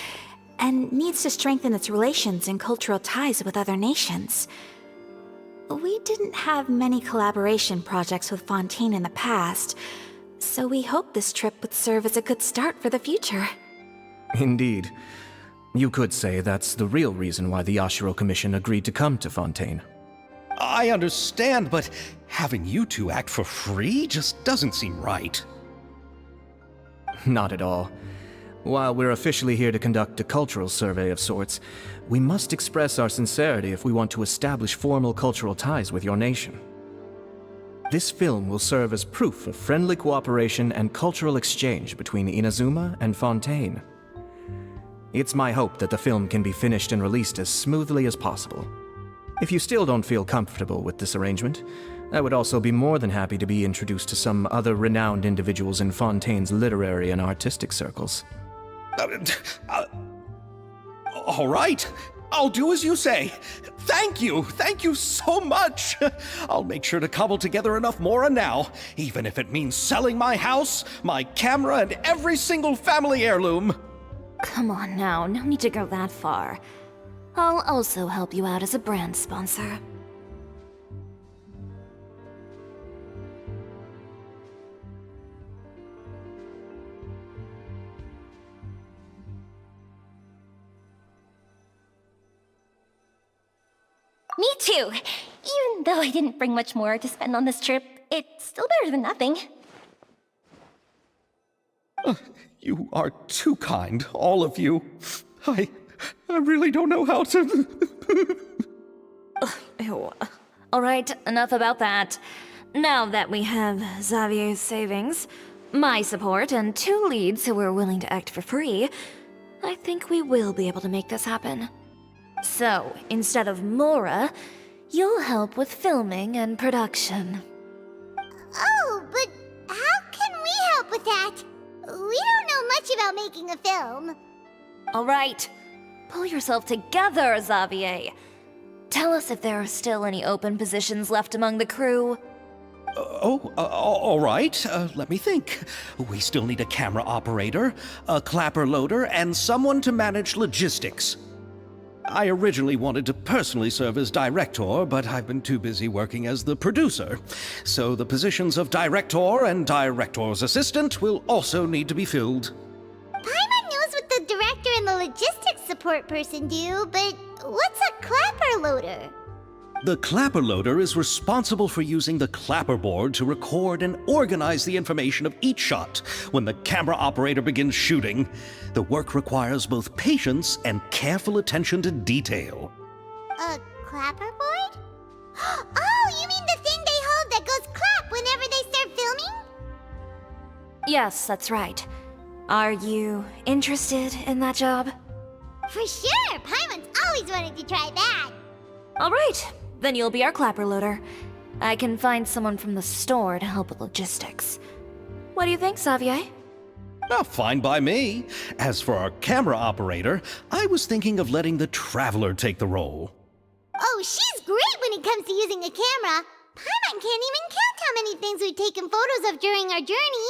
and needs to strengthen its relations and cultural ties with other nations. We didn't have many collaboration projects with Fontaine in the past, so we hoped this trip would serve as a good start for the future. Indeed. You could say that's the real reason why the Yashiro Commission agreed to come to Fontaine. I understand, but having you two act for free just doesn't seem right. Not at all. While we're officially here to conduct a cultural survey of sorts, we must express our sincerity if we want to establish formal cultural ties with your nation. This film will serve as proof of friendly cooperation and cultural exchange between Inazuma and Fontaine. It's my hope that the film can be finished and released as smoothly as possible. If you still don't feel comfortable with this arrangement, I would also be more than happy to be introduced to some other renowned individuals in Fontaine's literary and artistic circles. All right, I'll do as you say. Thank you so much. I'll make sure to cobble together enough mora now, even if it means selling my house, my camera, and every single family heirloom. Come on now, no need to go that far. I'll also help you out as a brand sponsor. Me too! Even though I didn't bring much more to spend on this trip, it's still better than nothing. You are too kind, all of you. I really don't know how to... Ew. Alright, enough about that. Now that we have Xavier's savings, my support, and 2 leads who are willing to act for free, I think we will be able to make this happen. So, instead of mora, you'll help with filming and production. Oh, but how can we help with that? We don't know much about making a film. Alright, pull yourself together, Xavier. Tell us if there are still any open positions left among the crew. All right. Let me think. We still need a camera operator, a clapper loader, and someone to manage logistics. I originally wanted to personally serve as director, but I've been too busy working as the producer. So the positions of director and director's assistant will also need to be filled. Paimon knows what the director and the logistics support person do, but what's a clapper loader? The clapper loader is responsible for using the clapper board to record and organize the information of each shot when the camera operator begins shooting. The work requires both patience and careful attention to detail. A clapper board? Oh, you mean the thing they hold that goes clap whenever they start filming? Yes, that's right. Are you interested in that job? For sure! Paimon's always wanted to try that! Alright, then you'll be our clapper loader. I can find someone from the store to help with logistics. What do you think, Xavier? Oh, fine by me. As for our camera operator, I was thinking of letting the Traveler take the role. Oh, she's great when it comes to using a camera. Paimon can't even count how many things we've taken photos of during our journey.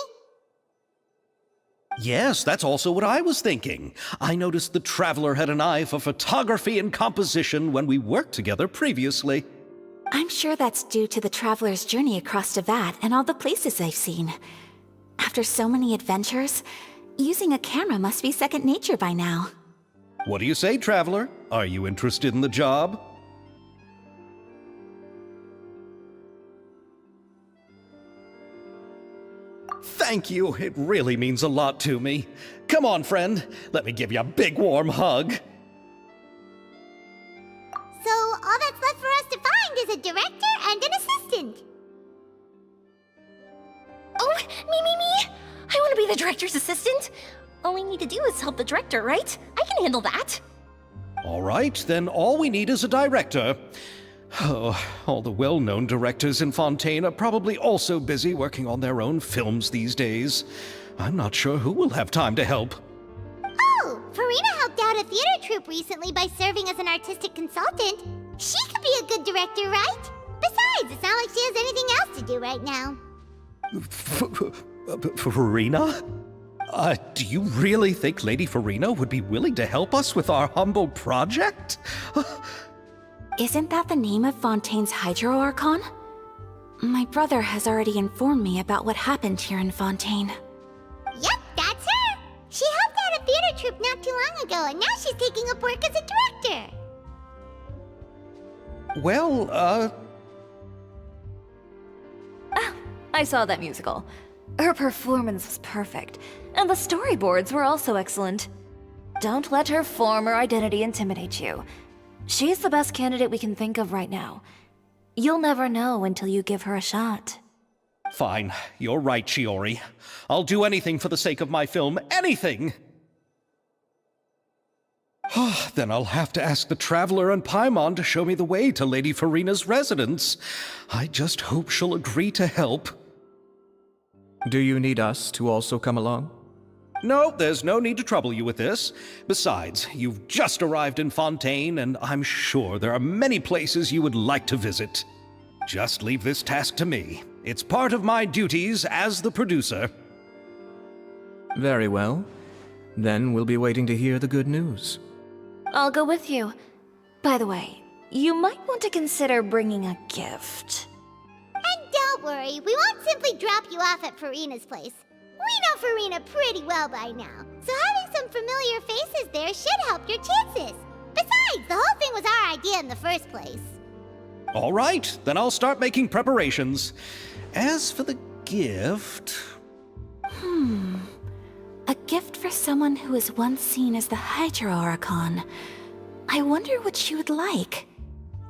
Yes, that's also what I was thinking. I noticed the Traveler had an eye for photography and composition when we worked together previously. I'm sure that's due to the traveler's journey across Teyvat and all the places they've seen. After so many adventures, using a camera must be second nature by now. What do you say, Traveler? Are you interested in the job? Thank you. It really means a lot to me. Come on, friend. Let me give you a big warm hug. So all that's left for us to find is a director and an assistant. Oh, me! I want to be the director's assistant. All we need to do is help the director, right? I can handle that. All right, then all we need is a director. Oh, all the well-known directors in Fontaine are probably also busy working on their own films these days. I'm not sure who will have time to help. Oh, Farina helped out a theater troupe recently by serving as an artistic consultant. She could be a good director, right? Besides, it's not like she has anything else to do right now. Farina? Do you really think Lady Farina would be willing to help us with our humble project? Isn't that the name of Fontaine's Hydro Archon? My brother has already informed me about what happened here in Fontaine. Yep, that's her. She helped out a theater troupe not too long ago, and now she's taking up work as a director. Well, I saw that musical. Her performance was perfect, and the storyboards were also excellent. Don't let her former identity intimidate you. She's the best candidate we can think of right now. You'll never know until you give her a shot. fine. You're right, Shiori. I'll do anything for the sake of my film. Anything! Then I'll have to ask the Traveler and Paimon to show me the way to Lady Farina's residence. I just hope she'll agree to help. Do you need us to also come along? No, there's no need to trouble you with this. Besides, you've just arrived in Fontaine, and I'm sure there are many places you would like to visit. Just leave this task to me. It's part of my duties as the producer. Very well. Then we'll be waiting to hear the good news. I'll go with you. By the way, you might want to consider bringing a gift. And don't worry, we won't simply drop you off at Farina's place. We know Farina pretty well by now, so having some familiar faces there should help your chances. Besides, the whole thing was our idea in the first place. All right, then I'll start making preparations. As for the gift... A gift for someone who was once seen as the Hydro Archon. I wonder what she would like.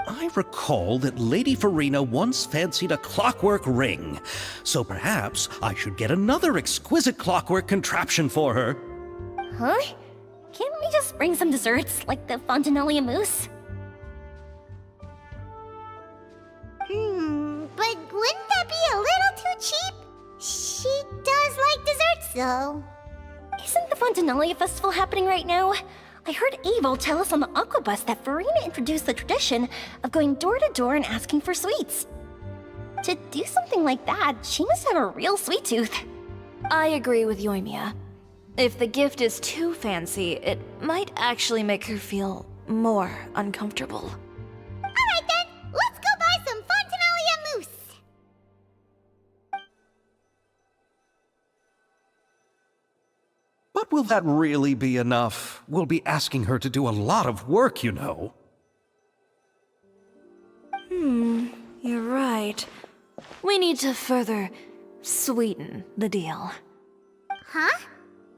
I recall that Lady Farina once fancied a clockwork ring, so perhaps I should get another exquisite clockwork contraption for her. Huh? Can't we just bring some desserts, like the Fontanalia mousse? But wouldn't that be a little too cheap? She does like desserts, though. Isn't the Fontanalia festival happening right now? I heard Abel tell us on the Aquabus that Farina introduced the tradition of going door to door and asking for sweets. To do something like that, she must have a real sweet tooth. I agree with Yoimiya. If the gift is too fancy, it might actually make her feel more uncomfortable. Alright then, let's go buy some Fontanalia mousse! But will that really be enough? We'll be asking her to do a lot of work, you know. You're right. We need to further sweeten the deal. Huh?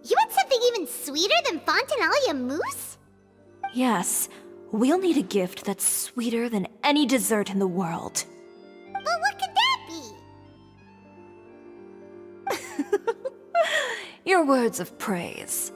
You want something even sweeter than Fontanalia mousse? Yes, we'll need a gift that's sweeter than any dessert in the world. But what could that be? Your words of praise.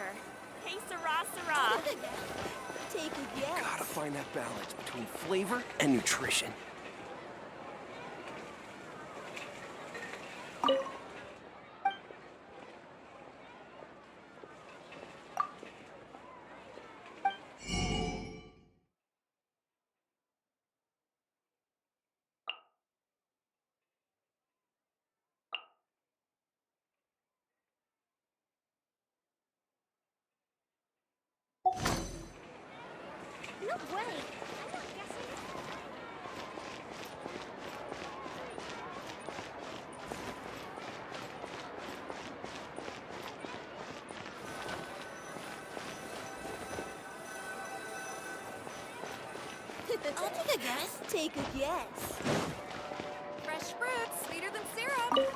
adventure. Hey, Sarah, Sarah. Take a guess. Gotta find that balance between flavor and nutrition. No way! I'm not guessing. I'll take a guess. Take a guess. Fresh fruits, sweeter than syrup.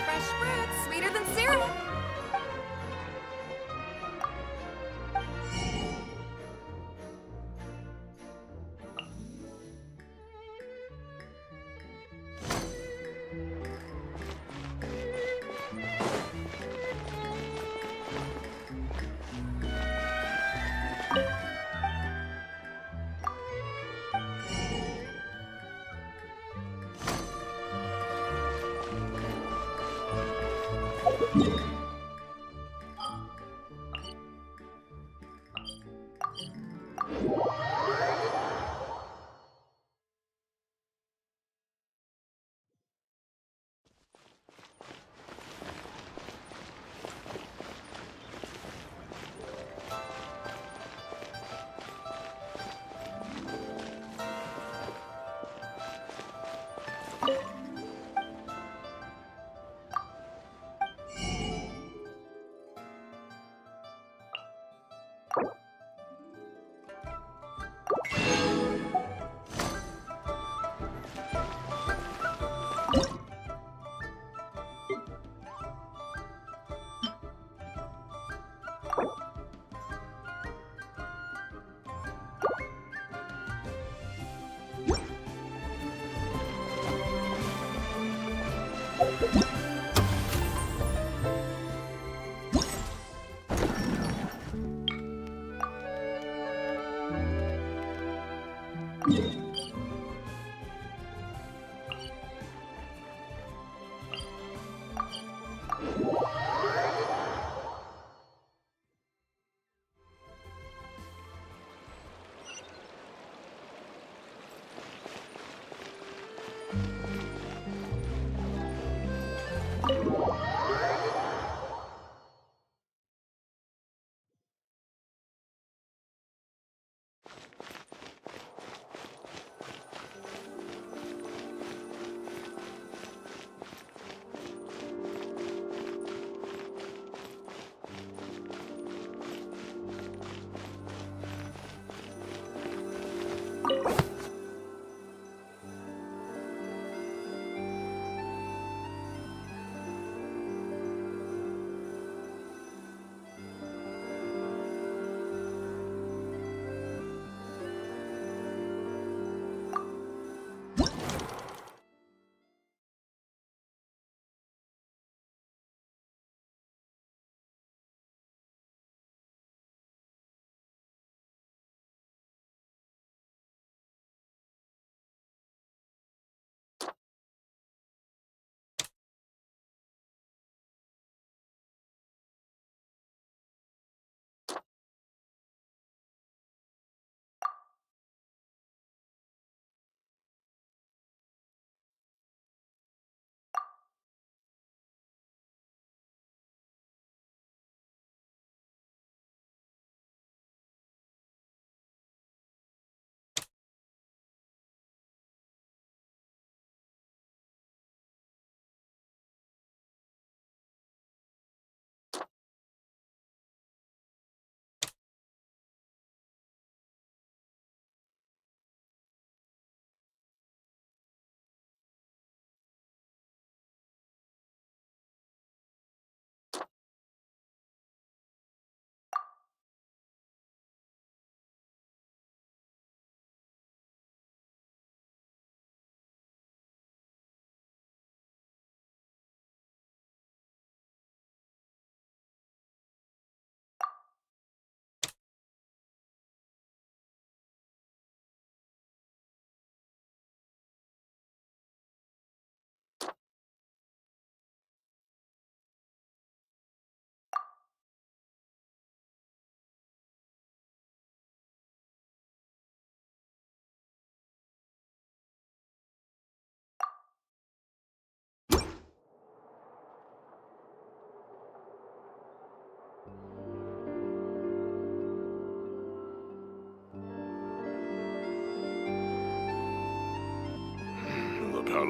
Fresh fruits, sweeter than syrup.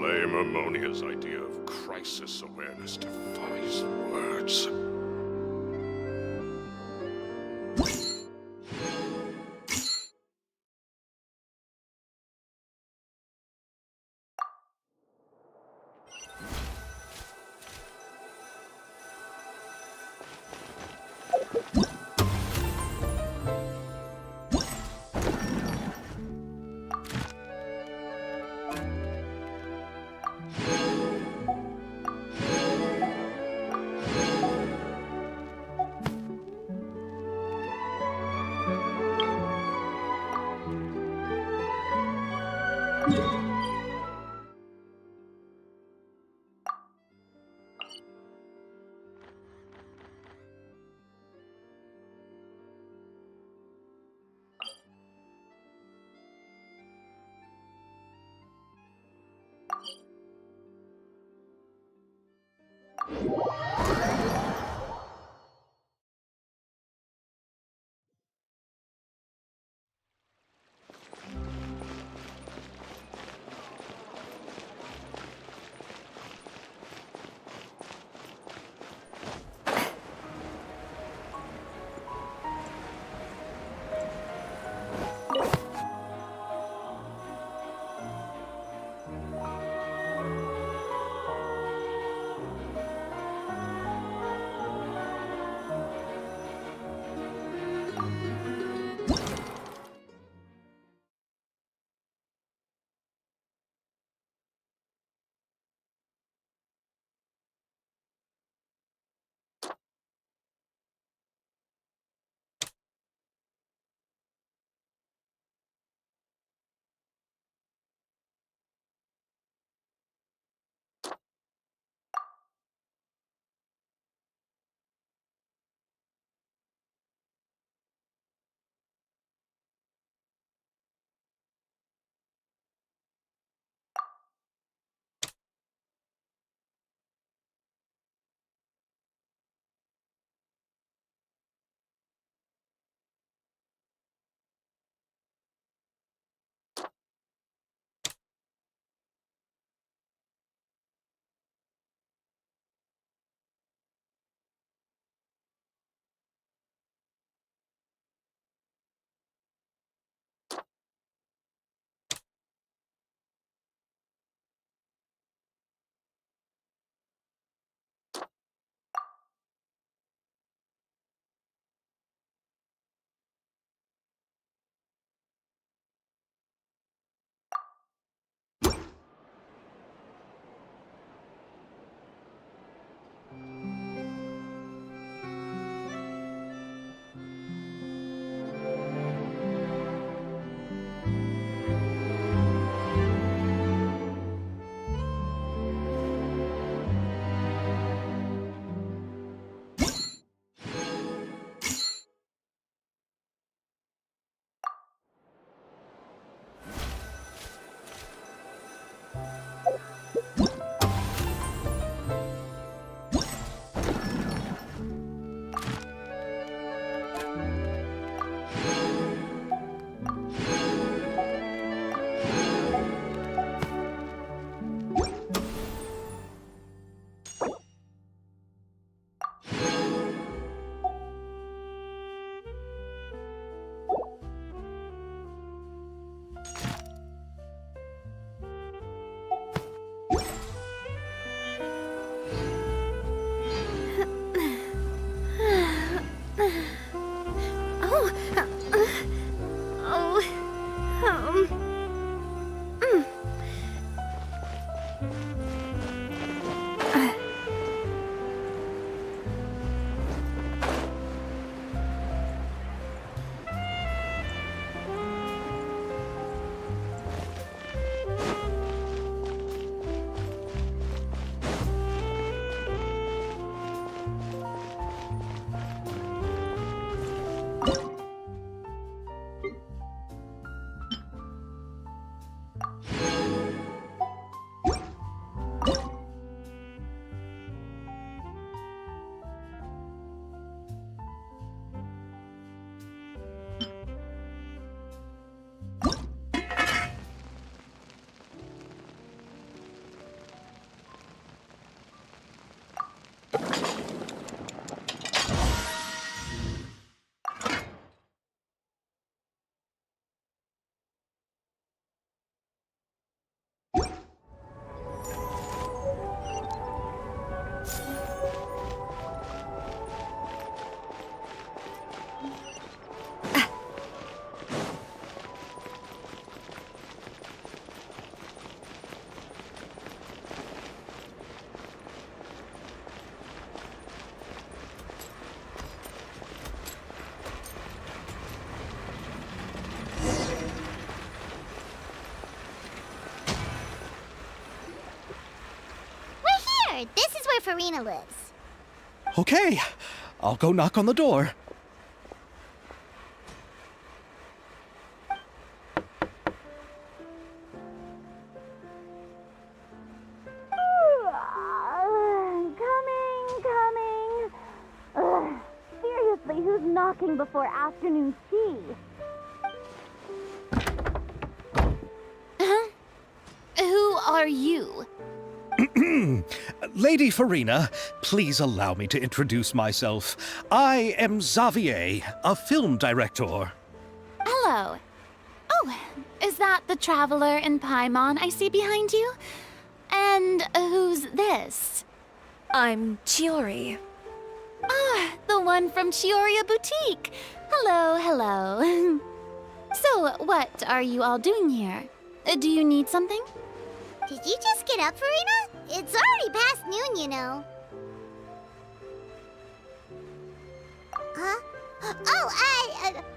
Lame Ammonia's idea of crisis awareness defies words. Sure, this is where Farina lives. Okay, I'll go knock on the door. Coming. Seriously, who's knocking before afternoon tea? Who are you? Lady Farina, please allow me to introduce myself. I am Xavier, a film director. Hello. Oh, is that the traveler in Paimon I see behind you? And who's this? I'm Chiori. Ah, the one from Chioria Boutique. Hello, hello. So, what are you all doing here? Do you need something? Did you just get up, Farina? It's already past noon, you know. Huh? Oh,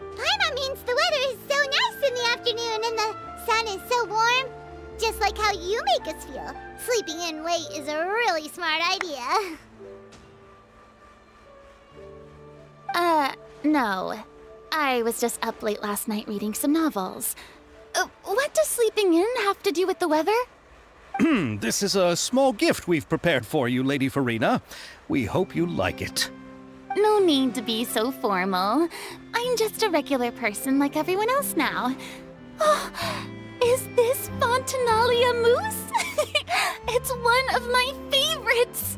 Paimon means the weather is so nice in the afternoon and the sun is so warm. Just like how you make us feel. Sleeping in late is a really smart idea. No. I was just up late last night reading some novels. What does sleeping in have to do with the weather? This is a small gift we've prepared for you, Lady Farina. We hope you like it. No need to be so formal. I'm just a regular person like everyone else now. Oh, is this Fontinalia mousse? It's one of my favorites.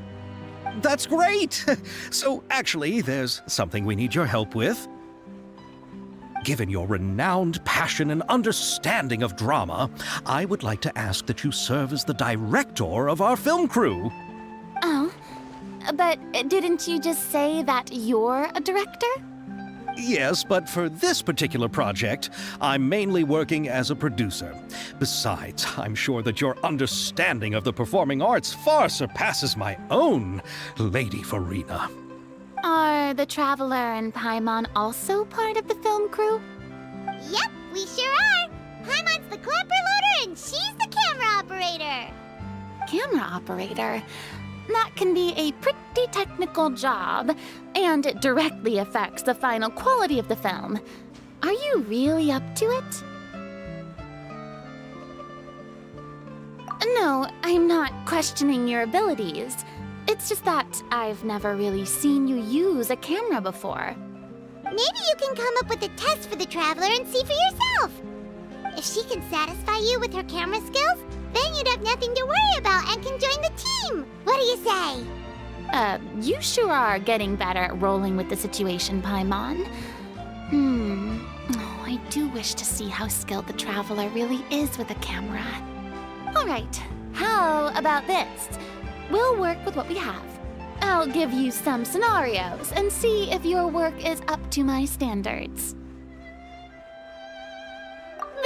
That's great! So, actually, there's something we need your help with. Given your renowned passion and understanding of drama, I would like to ask that you serve as the director of our film crew. Oh, but didn't you just say that you're a director? Yes, but for this particular project, I'm mainly working as a producer. Besides, I'm sure that your understanding of the performing arts far surpasses my own, Lady Farina. Are the Traveler and Paimon also part of the film crew? Yep, we sure are. Paimon's the clapper loader and she's the camera operator. Camera operator? That can be a pretty technical job, and it directly affects the final quality of the film. Are you really up to it? No, I'm not questioning your abilities. It's just that I've never really seen you use a camera before. Maybe you can come up with a test for the Traveler and see for yourself. If she can satisfy you with her camera skills, then you'd have nothing to worry about and can join the team. What do you say? You sure are getting better at rolling with the situation, Paimon. Oh, I do wish to see how skilled the Traveler really is with a camera. All right, how about this? We'll work with what we have. I'll give you some scenarios and see if your work is up to my standards.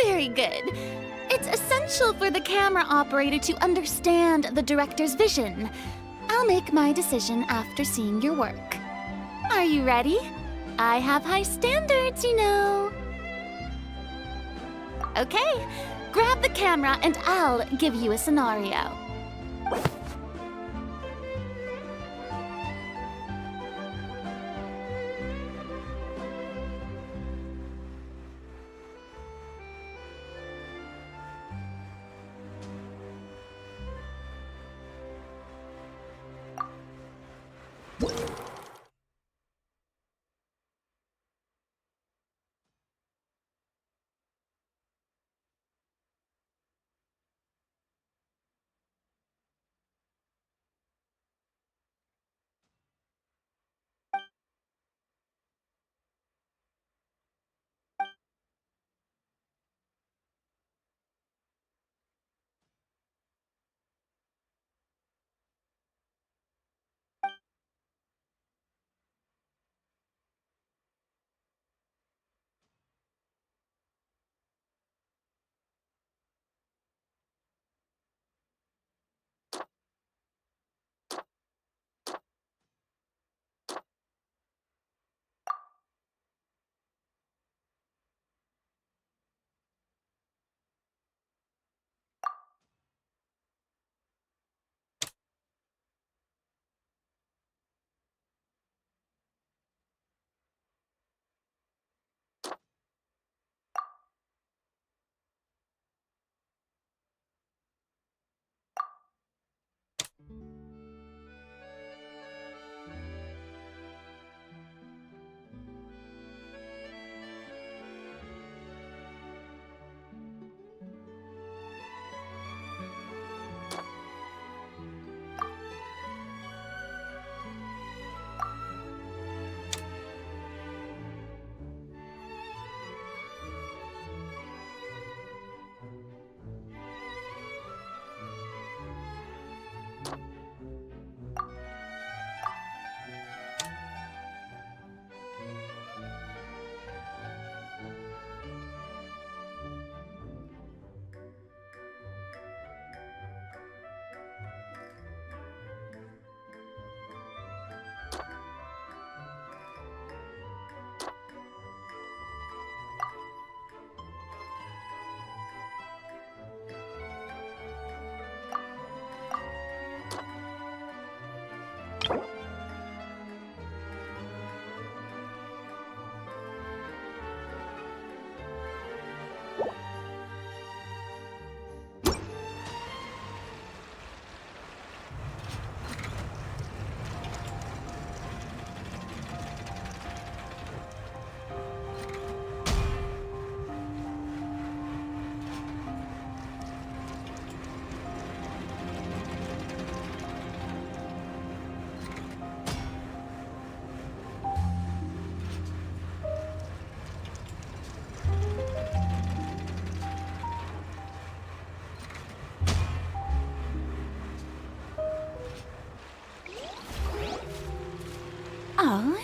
Very good. It's essential for the camera operator to understand the director's vision. I'll make my decision after seeing your work. Are you ready? I have high standards, you know. Okay, grab the camera and I'll give you a scenario. Oh,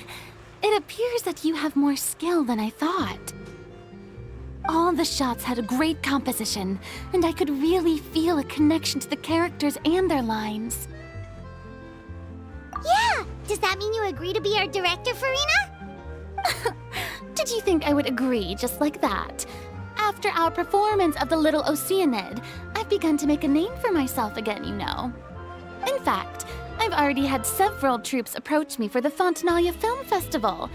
it appears that you have more skill than I thought. All the shots had a great composition, and I could really feel a connection to the characters and their lines. Yeah! Does that mean you agree to be our director, Farina? Did you think I would agree just like that? After our performance of the Little Oceanid, I've begun to make a name for myself again, you know. In fact, I've already had several troops approach me for the Fontanalia Film Festival.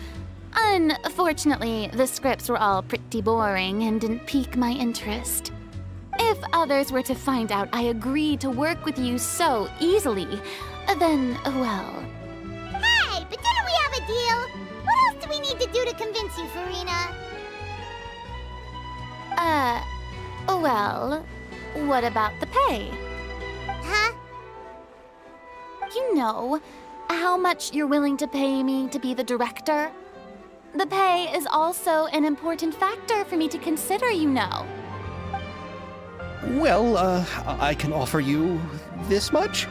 Unfortunately, the scripts were all pretty boring and didn't pique my interest. If others were to find out I agreed to work with you so easily, then, well... Hey, but didn't we have a deal? What else do we need to do to convince you, Farina? Well, what about the pay? Huh? You know, how much you're willing to pay me to be the director? The pay is also an important factor for me to consider, you know. Well, I can offer you this much?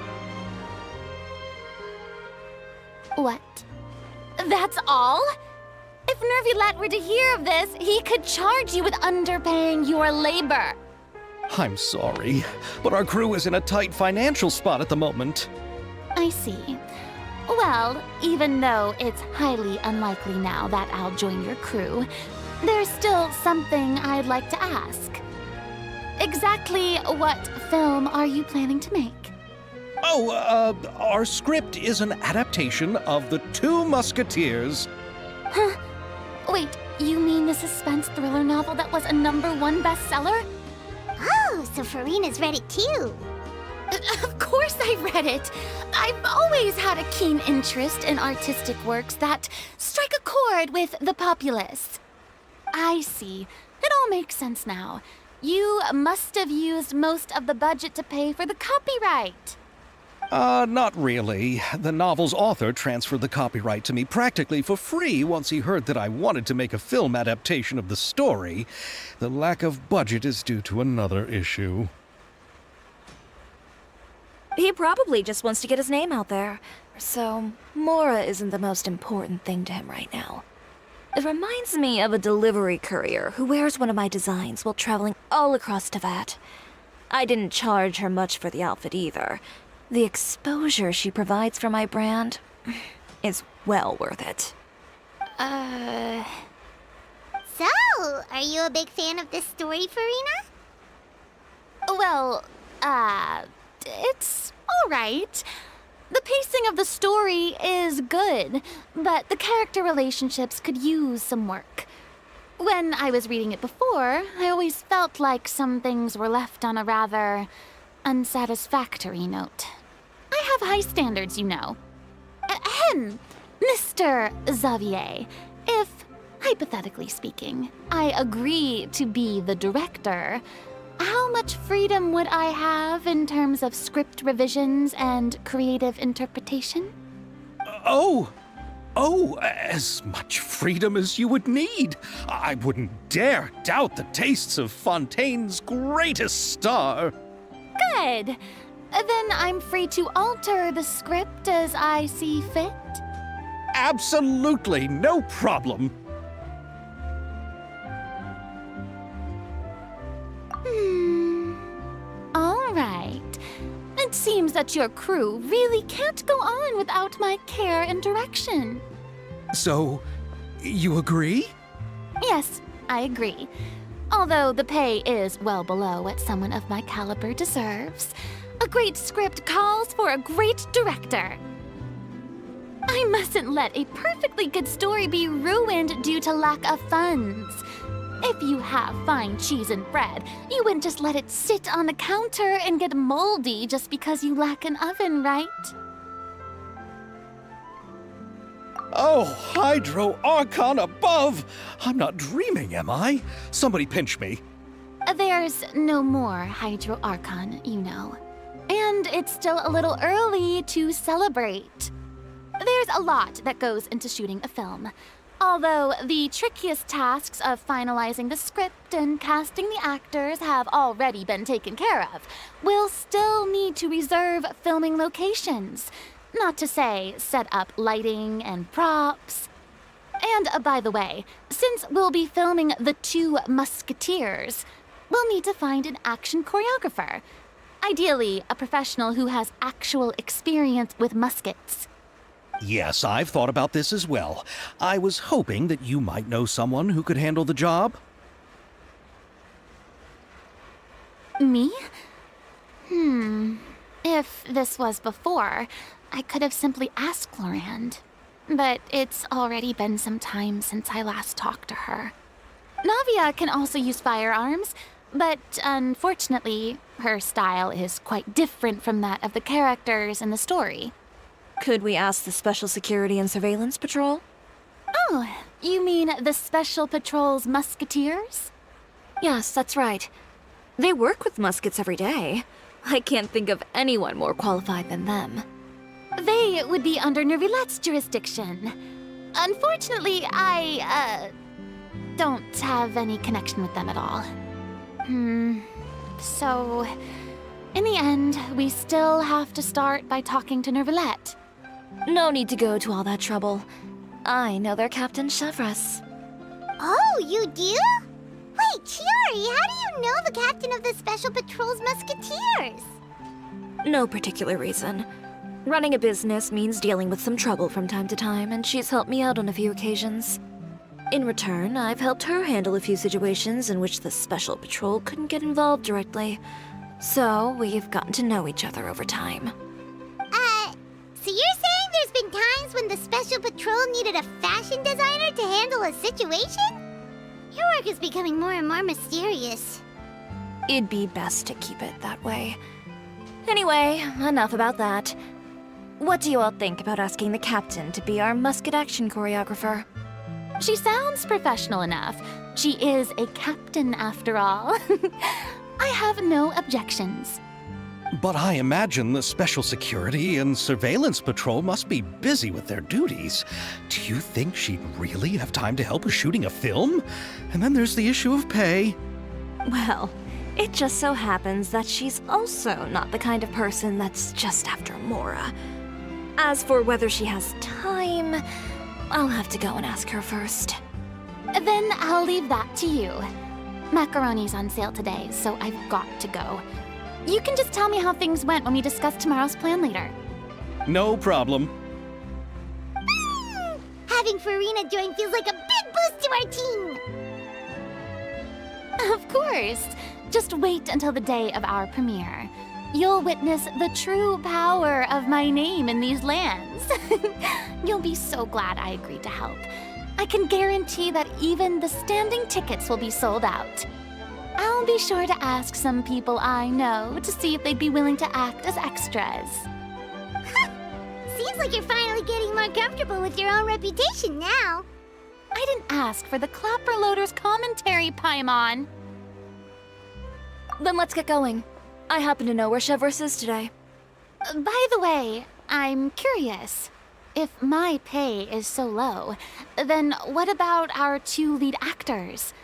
What? That's all? If Nervilat were to hear of this, he could charge you with underpaying your labor. I'm sorry, but our crew is in a tight financial spot at the moment. I see. Well, even though it's highly unlikely now that I'll join your crew, there's still something I'd like to ask. Exactly what film are you planning to make? Oh, our script is an adaptation of The Two Musketeers. Huh? Wait, you mean the suspense thriller novel that was a #1 bestseller? Oh, so Farina's read it too. Of course I read it. I've always had a keen interest in artistic works that strike a chord with the populace. I see. It all makes sense now. You must have used most of the budget to pay for the copyright. Not really. The novel's author transferred the copyright to me practically for free once he heard that I wanted to make a film adaptation of the story. The lack of budget is due to another issue. He probably just wants to get his name out there. So, Mora isn't the most important thing to him right now. It reminds me of a delivery courier who wears one of my designs while traveling all across Teyvat. I didn't charge her much for the outfit either. The exposure she provides for my brand is well worth it. So, are you a big fan of this story, Farina? Well, it's alright. The pacing of the story is good, but the character relationships could use some work. When I was reading it before, I always felt like some things were left on a rather unsatisfactory note. I have high standards, you know. Ahem, Mr. Xavier, if, hypothetically speaking, I agree to be the director, how much freedom would I have in terms of script revisions and creative interpretation? Oh, as much freedom as you would need. I wouldn't dare doubt the tastes of Fontaine's greatest star. Good. Then I'm free to alter the script as I see fit? Absolutely, no problem. All right. It seems that your crew really can't go on without my care and direction. So, you agree? Yes, I agree. Although the pay is well below what someone of my caliber deserves. A great script calls for a great director. I mustn't let a perfectly good story be ruined due to lack of funds. If you have fine cheese and bread, you wouldn't just let it sit on the counter and get moldy just because you lack an oven, right? Oh, Hydro Archon above! I'm not dreaming, am I? Somebody pinch me. There's no more Hydro Archon, you know. And it's still a little early to celebrate. There's a lot that goes into shooting a film. Although the trickiest tasks of finalizing the script and casting the actors have already been taken care of, we'll still need to reserve filming locations. Not to say set up lighting and props. And by the way, since we'll be filming The Two Musketeers, we'll need to find an action choreographer. Ideally, a professional who has actual experience with muskets. Yes, I've thought about this as well. I was hoping that you might know someone who could handle the job. Me? If this was before, I could have simply asked Florand. But it's already been some time since I last talked to her. Navia can also use firearms, but unfortunately, her style is quite different from that of the characters in the story. Could we ask the Special Security and Surveillance Patrol? Oh, you mean the Special Patrol's musketeers? Yes, that's right. They work with muskets every day. I can't think of anyone more qualified than them. They would be under Nervilette's jurisdiction. Unfortunately, I, don't have any connection with them at all. So, in the end, we still have to start by talking to Nervilette. No need to go to all that trouble. I know their Captain Chevres. Oh, you do? Wait, Chiori, how do you know the captain of the Special Patrol's Musketeers? No particular reason. Running a business means dealing with some trouble from time to time, and she's helped me out on a few occasions. In return, I've helped her handle a few situations in which the Special Patrol couldn't get involved directly. So, we've gotten to know each other over time. So you're saying there's been times when the Special Patrol needed a fashion designer to handle a situation? Your work is becoming more and more mysterious. It'd be best to keep it that way. Anyway, enough about that. What do you all think about asking the captain to be our musket action choreographer? She sounds professional enough. She is a captain after all. I have no objections. But I imagine the Special Security and Surveillance Patrol must be busy with their duties. Do you think she'd really have time to help with shooting a film? And then there's the issue of pay. Well, it just so happens that she's also not the kind of person that's just after Mora. As for whether she has time, I'll have to go and ask her first. Then I'll leave that to you. Macaroni's on sale today, so I've got to go. You can just tell me how things went when we discuss tomorrow's plan later. No problem. Having Farina join feels like a big boost to our team! Of course. Just wait until the day of our premiere. You'll witness the true power of my name in these lands. You'll be so glad I agreed to help. I can guarantee that even the standing tickets will be sold out. I'll be sure to ask some people I know to see if they'd be willing to act as extras. Seems like you're finally getting more comfortable with your own reputation now. I didn't ask for the Clapperloader's commentary, Paimon. Then let's get going. I happen to know where Chevres is today. By the way, I'm curious. If my pay is so low, then what about our two lead actors?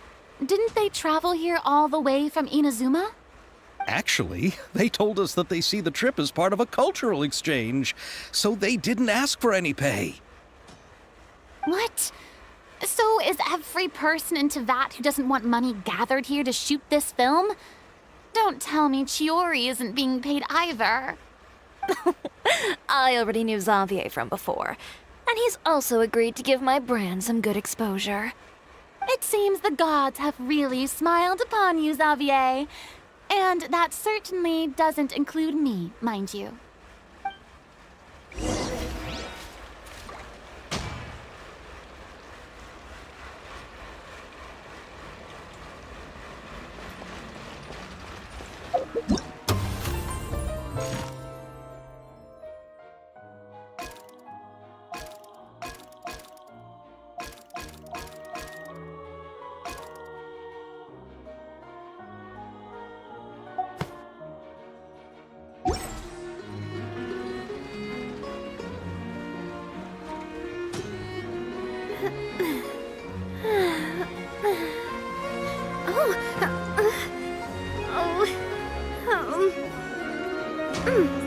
Didn't they travel here all the way from Inazuma? Actually, they told us that they see the trip as part of a cultural exchange, so they didn't ask for any pay. What? So is every person in Teyvat who doesn't want money gathered here to shoot this film? Don't tell me Chiori isn't being paid either. I already knew Xavier from before, and he's also agreed to give my brand some good exposure. It seems the gods have really smiled upon you, Xavier. And that certainly doesn't include me, mind you. Oh.